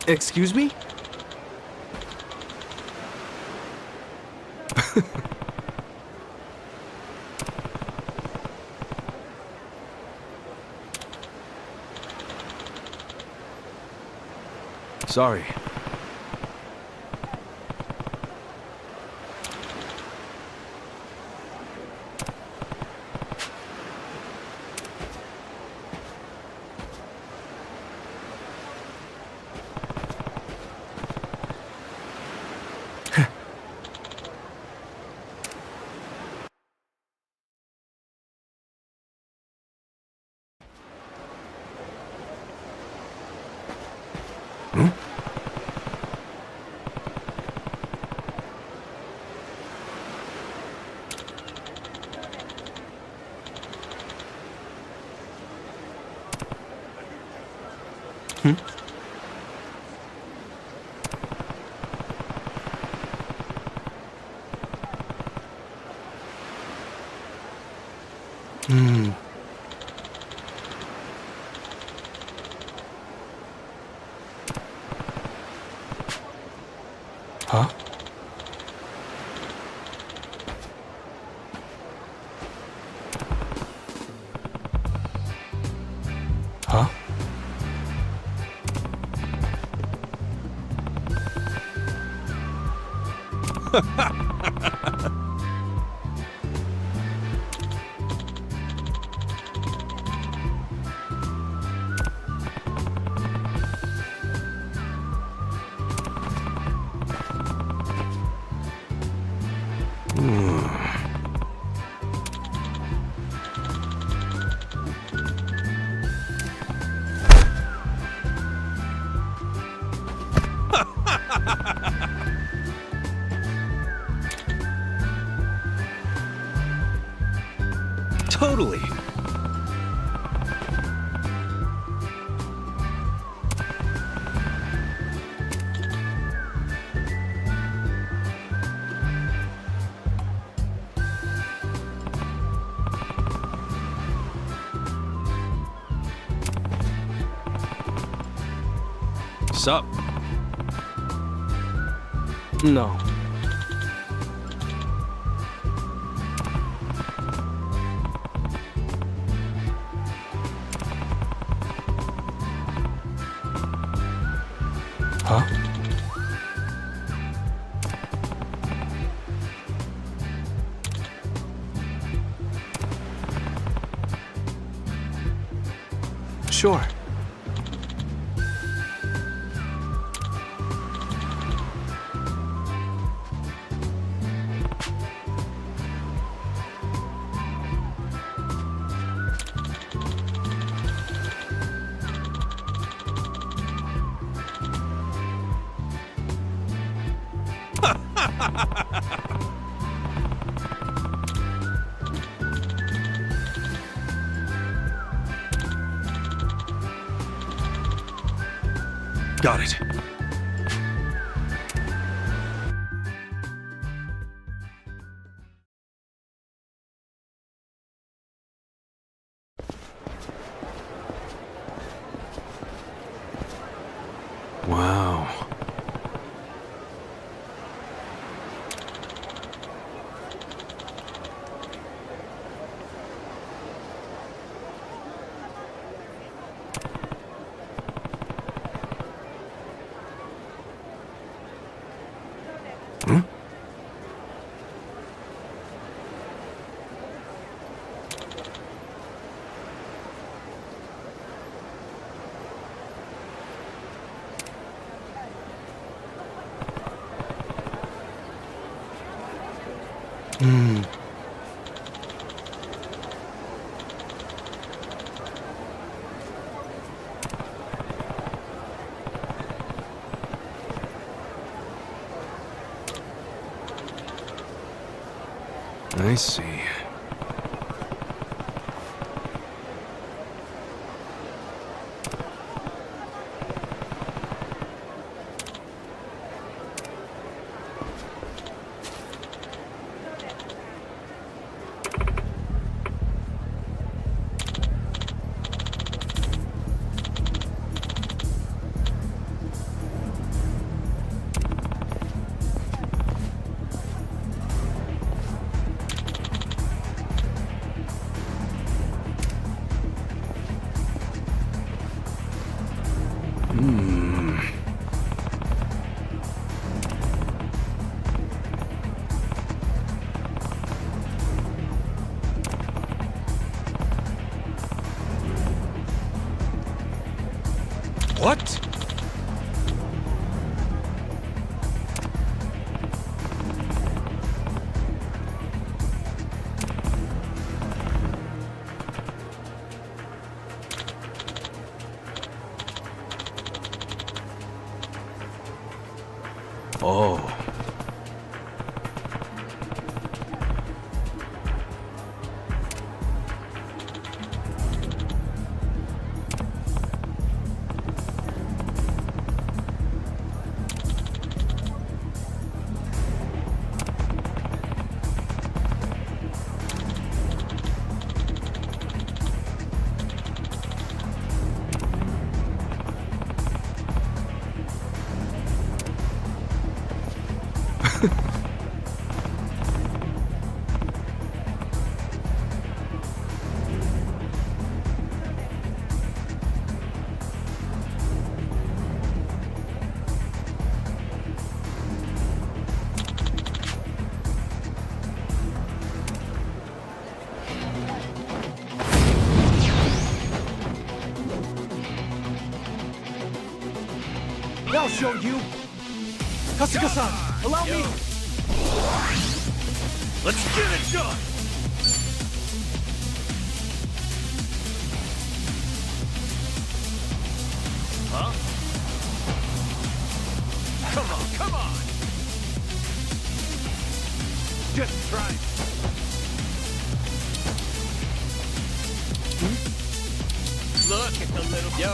Excuse me? Sorry. Huh? Huh? Totally. Sup? No. Huh? Sure. Got it. Wow. I see. What? Oh. I'll show you. Kasuga-san, allow me. Let's get it done! Huh? Come on! Just try it. Look at the little... Yo!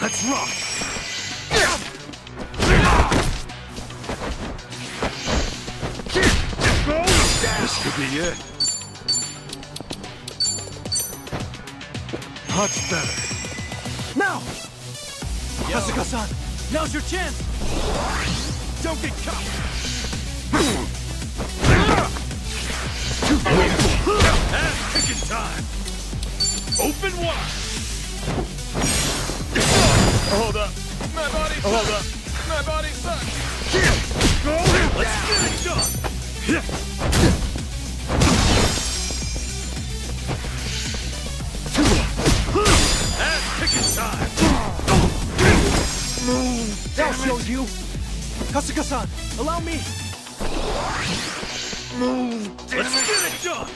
Let's rock! This could be it. Much better. Now! Kasuga-san, now's your chance! Don't get caught! Ass-kicking time! Open wide! Hold up! My body sucks! Hold up! My body sucks! Let's get it done! Ass-kicking time! I'll show you! Kasuga-san, allow me! Let's get it done!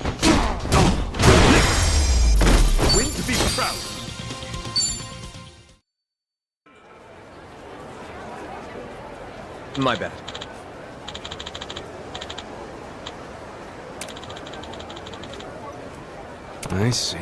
Win to be proud! My bad. I see.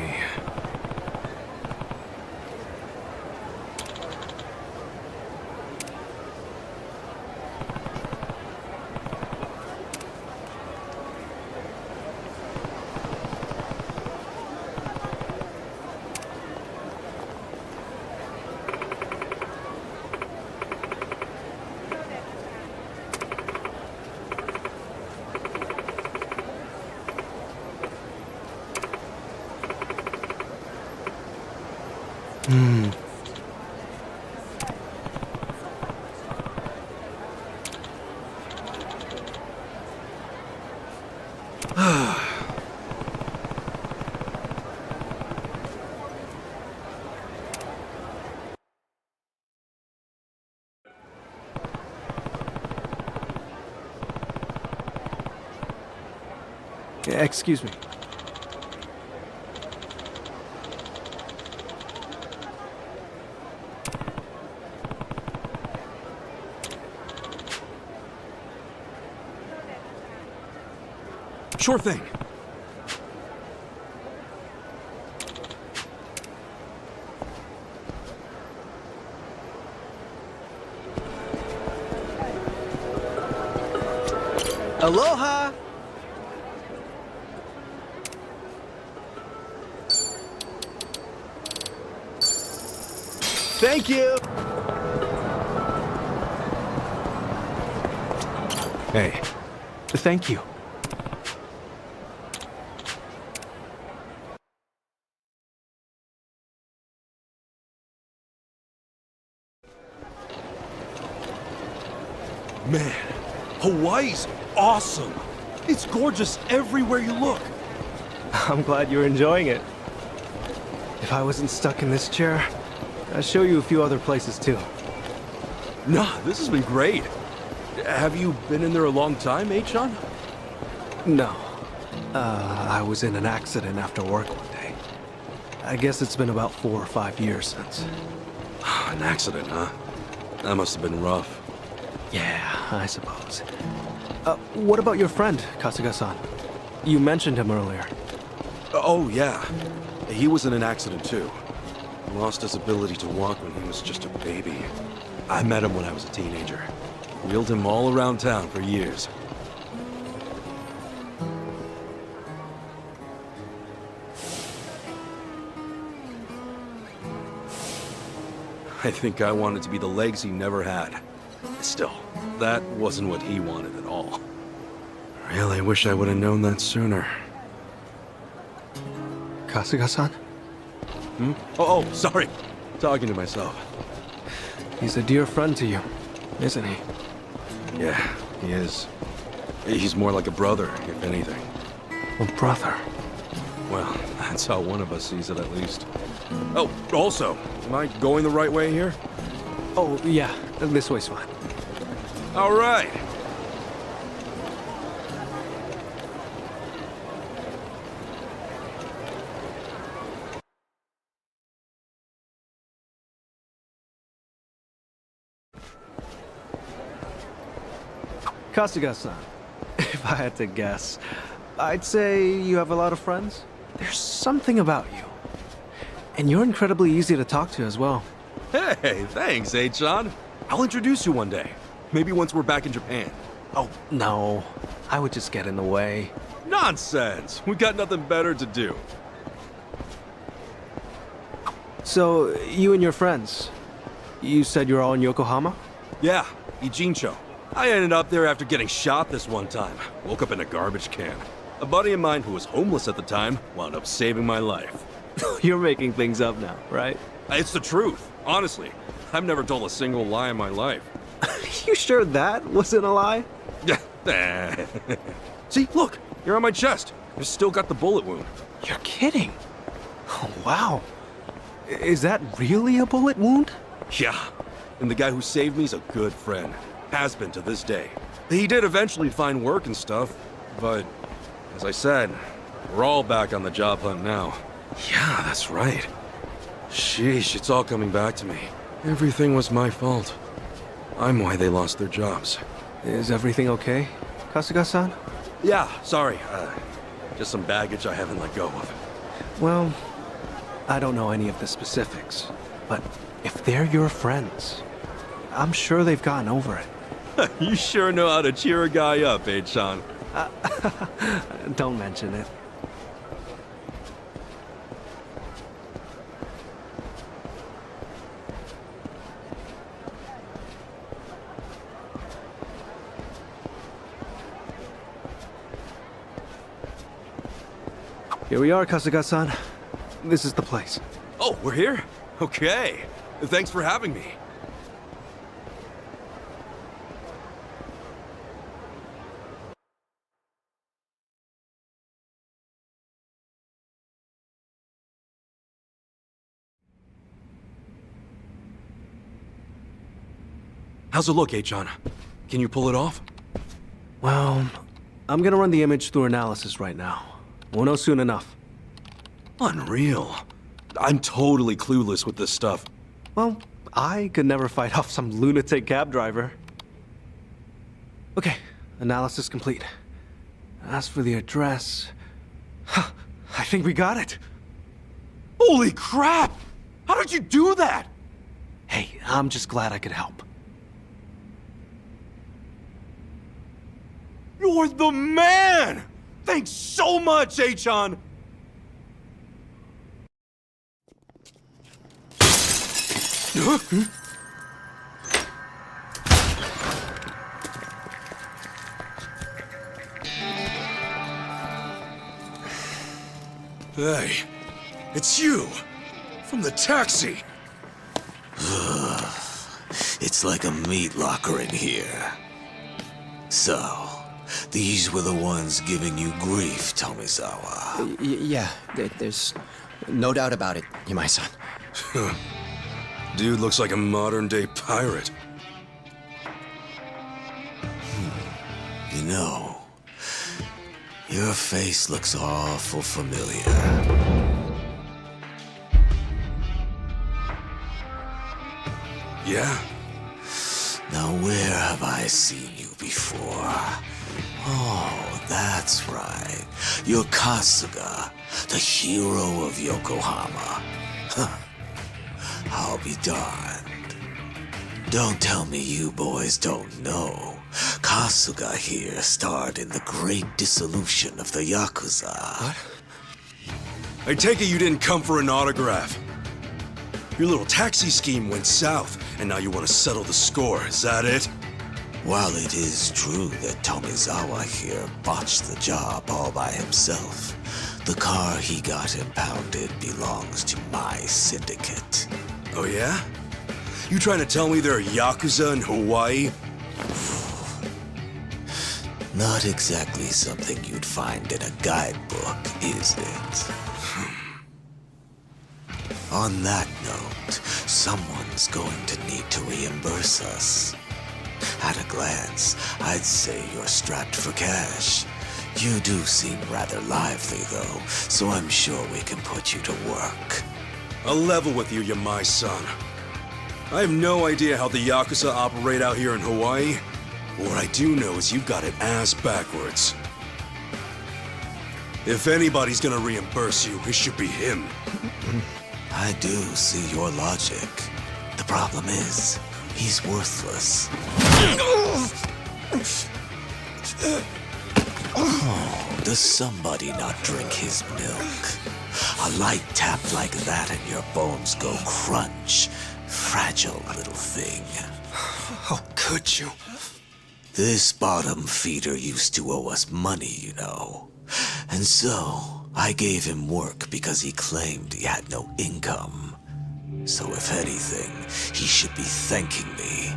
Excuse me. Sure thing. Aloha! Thank you! Hey, Thank you. man, Hawaii's awesome. It's gorgeous everywhere you look. I'm glad you're enjoying it. If I wasn't stuck in this chair, I'll show you a few other places too. Nah, this has been great. Have you been in there a long time, H-Sean? No. I was in an accident after work one day. I guess it's been about 4 or 5 years since. An accident, huh? That must have been rough. Yeah, I suppose. What about your friend, Kasuga-san? You mentioned him earlier. Oh, yeah. He was in an accident, too. He lost his ability to walk when he was just a baby. I met him when I was a teenager. Wheeled him all around town for years. I think I wanted to be the legs he never had. Still, that wasn't what he wanted at all. Really wish I would have known that sooner. Kasuga-san? Oh, sorry. Talking to myself. He's a dear friend to you, isn't he? Yeah, he is. He's more like a brother, if anything. A brother? Well, that's how one of us sees it, at least. Oh, also, am I going the right way here? Oh, yeah. This way's fine. All right. Kasuga-san, if I had to guess, I'd say you have a lot of friends. There's something about you. And you're incredibly easy to talk to as well. Hey, thanks, H-Sean. I'll introduce you one day. Maybe once we're back in Japan. Oh, no. I would just get in the way. Nonsense! We got nothing better to do. So, you and your friends, you said you're all in Yokohama? Yeah, Ijincho. I ended up there after getting shot this one time. Woke up in a garbage can. A buddy of mine who was homeless at the time wound up saving my life. You're making things up now, right? It's the truth, honestly. I've never told a single lie in my life. You sure that wasn't a lie? See, look, here on my chest. I've still got the bullet wound. You're kidding. Oh, wow. Is that really a bullet wound? Yeah, and the guy who saved me is a good friend. Has been to this day. He did eventually find work and stuff, but as I said, we're all back on the job hunt now. Yeah, that's right. Sheesh, it's all coming back to me. Everything was my fault. I'm why they lost their jobs. Is everything okay, Kasuga-san? Yeah, sorry. Just some baggage I haven't let go of. Well, I don't know any of the specifics, but if they're your friends, I'm sure they've gotten over it. You sure know how to cheer a guy up, H-Sean. Don't mention it. Here we are, Kasuga-san. This is the place. Oh, we're here? Okay. Thanks for having me. How's it look, H-Sean? Can you pull it off? Well, I'm gonna run the image through analysis right now. We'll know soon enough. Unreal. I'm totally clueless with this stuff. Well, I could never fight off some lunatic cab driver. Okay, analysis complete. As for the address... Huh, I think we got it. Holy crap! How did you do that? Hey, I'm just glad I could help. You're the man! Thanks so much, H-Sean! Hey, it's you! From the taxi! It's like a meat locker in here. So, these were the ones giving you grief, Tomizawa. Yeah, there's no doubt about it, Yamai-san. Dude looks like a modern-day pirate. You know, your face looks awful familiar. Yeah? Now where have I seen you before? Oh, that's right. You're Kasuga, the hero of Yokohama. Huh. I'll be darned. Don't tell me you boys don't know. Kasuga here starred in the great dissolution of the Yakuza. What? I take it you didn't come for an autograph. Your little taxi scheme went south, and now you want to settle the score, is that it? While it is true that Tomizawa here botched the job all by himself, the car he got impounded belongs to my syndicate. Oh yeah? You trying to tell me there are Yakuza in Hawaii? Not exactly something you'd find in a guidebook, is it? On that note, someone's going to need to reimburse us. At a glance, I'd say you're strapped for cash. You do seem rather lively, though, so I'm sure we can put you to work. I'll level with you, you're my son. I have no idea how the Yakuza operate out here in Hawaii. What I do know is you've got it ass backwards. If anybody's gonna reimburse you, it should be him. I do see your logic. The problem is, he's worthless. Oh, does somebody not drink his milk? A light tap like that and your bones go crunch. Fragile little thing. How could you? This bottom feeder used to owe us money, you know. And so, I gave him work because he claimed he had no income. So if anything, he should be thanking me.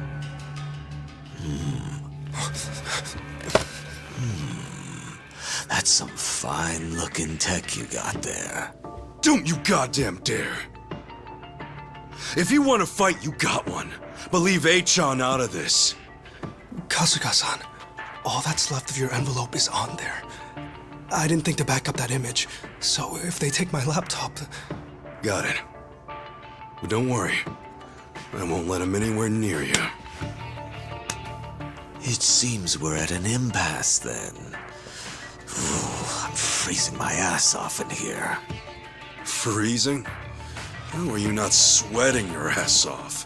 That's some fine-looking tech you got there. Don't you goddamn dare. If you want to fight, you got one. But leave A-chan out of this. Kasuga-san, all that's left of your envelope is on there. I didn't think to back up that image, so if they take my laptop... Got it. But don't worry. I won't let him anywhere near you. It seems we're at an impasse then. I'm freezing my ass off in here. Freezing? How are you not sweating your ass off?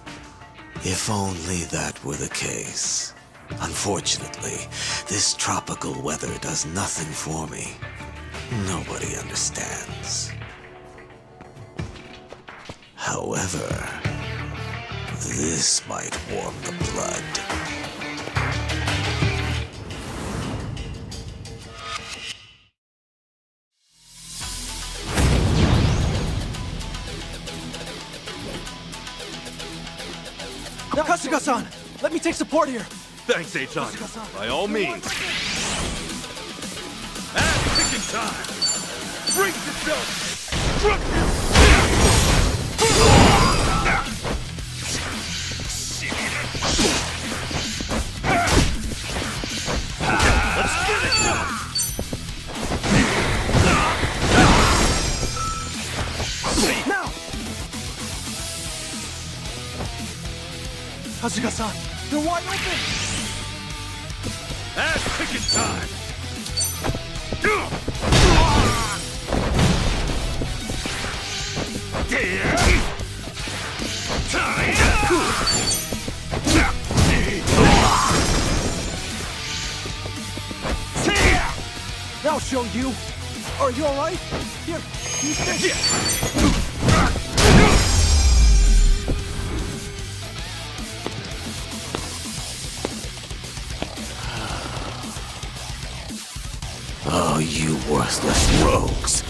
If only that were the case. Unfortunately, this tropical weather does nothing for me. Nobody understands. However, this might warm the blood. Kasuga-san, let me take support here. Thanks, A-chan. By all means. Ass kicking time! Brace yourself! Let's get it done! Now! Kasuga-san, they're wide open! Ass kicking time! Now show you. Are you all right? Here, use this. Oh, you worthless rogues.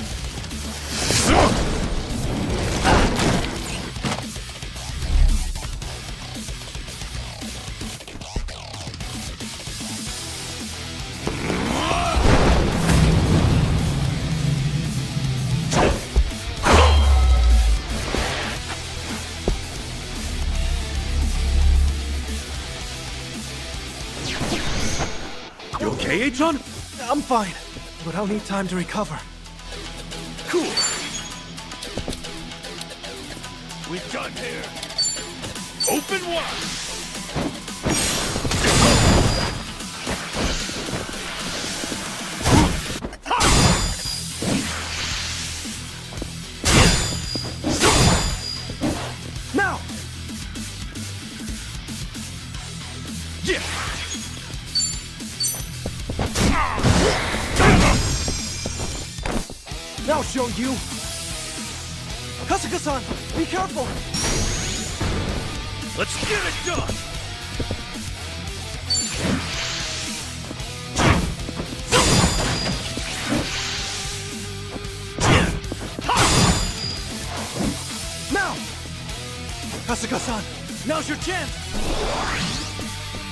okay, H-on? I'm fine, but I'll need time to recover. Cool. We done here. Open wide. Now! Yeah. Now show you! Kasuga-san, be careful! Let's get it done. Now! Kasuga-san, now's your chance!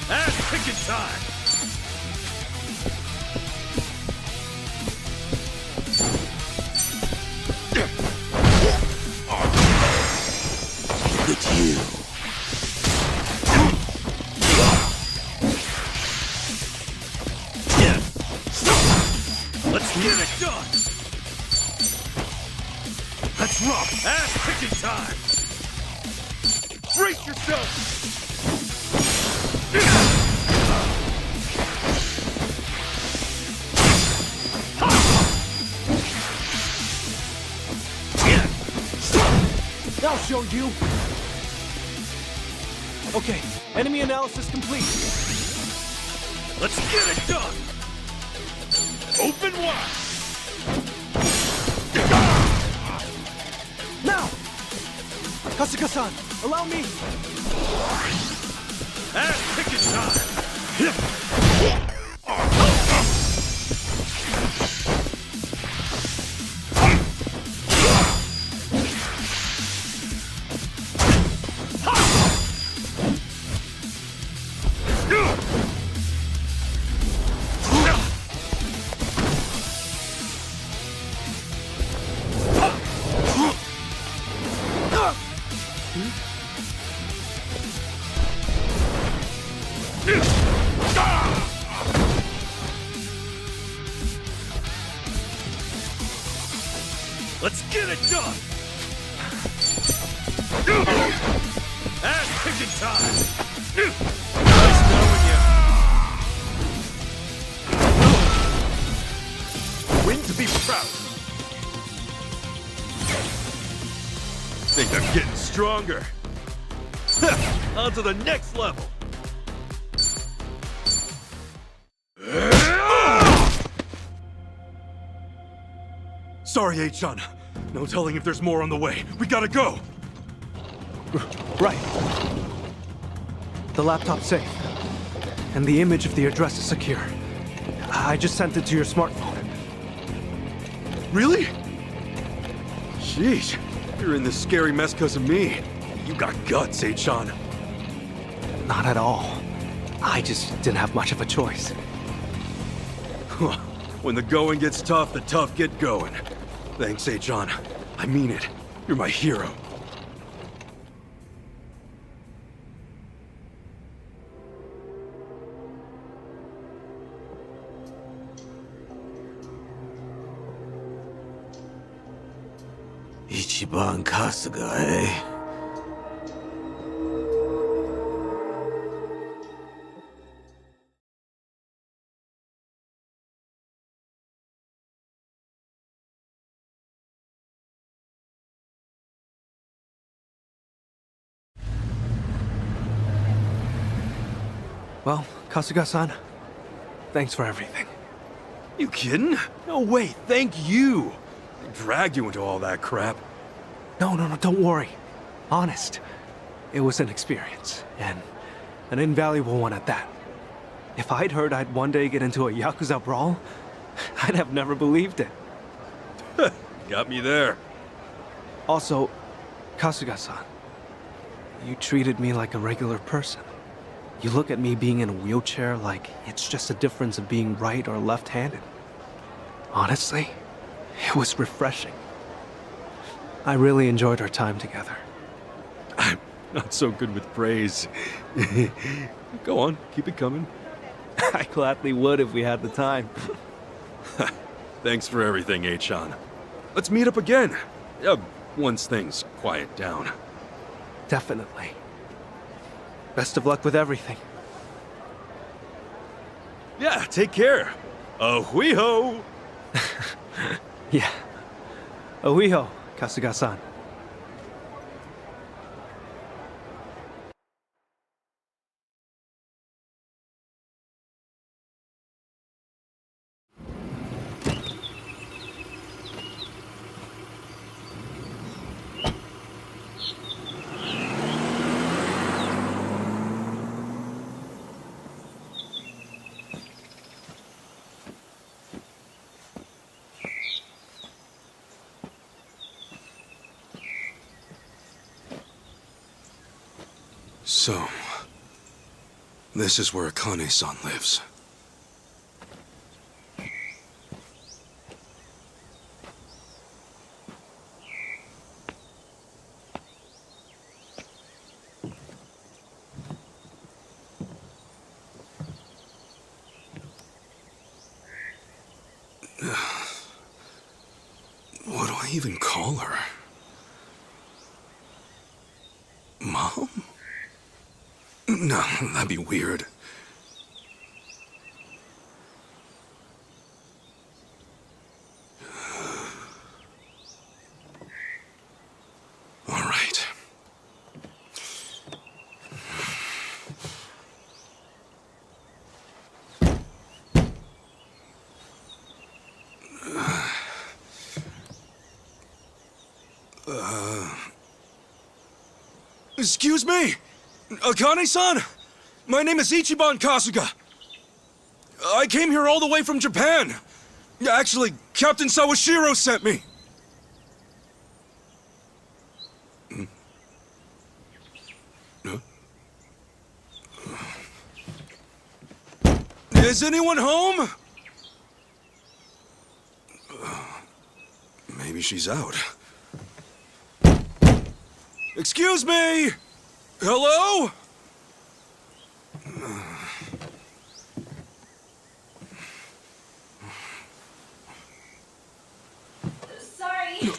Ass kicking time. Look at you. Let's get it done. Let's rock. Ass kicking time. Brace yourself. Now show you! Okay, enemy analysis complete. Let's get it done. Open wide. Now! Kasuga-san, allow me! Ass kicking time. Let's get it done! Ass kicking time! Nice knowing you! Win to be proud! Think I'm getting stronger! On to the next level! Sorry, H-on. No telling if there's more on the way. We gotta go! Right. The laptop's safe. And the image of the address is secure. I just sent it to your smartphone. Really? Sheesh. You're in this scary mess because of me. You got guts, H-on. Not at all. I just didn't have much of a choice. When the going gets tough, the tough get going. Thanks, H-on. I mean it. You're my hero. Ichiban Kasuga, eh? Well, Kasuga-san, thanks for everything. You kidding? No way, thank you! I dragged you into all that crap. No, don't worry. Honest. It was an experience, and an invaluable one at that. If I'd heard I'd one day get into a Yakuza brawl, I'd have never believed it. Got me there. Also, Kasuga-san, you treated me like a regular person. You look at me being in a wheelchair like it's just a difference of being right or left-handed. Honestly, it was refreshing. I really enjoyed our time together. I'm not so good with praise. Go on, keep it coming. I gladly would if we had the time. Thanks for everything, Achan. Let's meet up again. Once things quiet down. Definitely. Best of luck with everything. Yeah, take care. Ahuiho! Yeah. Ohiho, Kasuga-san. So, this is where Akane-san lives. What do I even call her? Mom? No, that'd be weird. All right. Excuse me? Akane-san? My name is Ichiban Kasuga. I came here all the way from Japan. Actually, Captain Sawashiro sent me. Huh? Is anyone home? Maybe she's out. Excuse me! Hello? Sorry.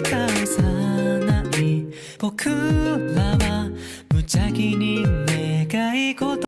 した幼い僕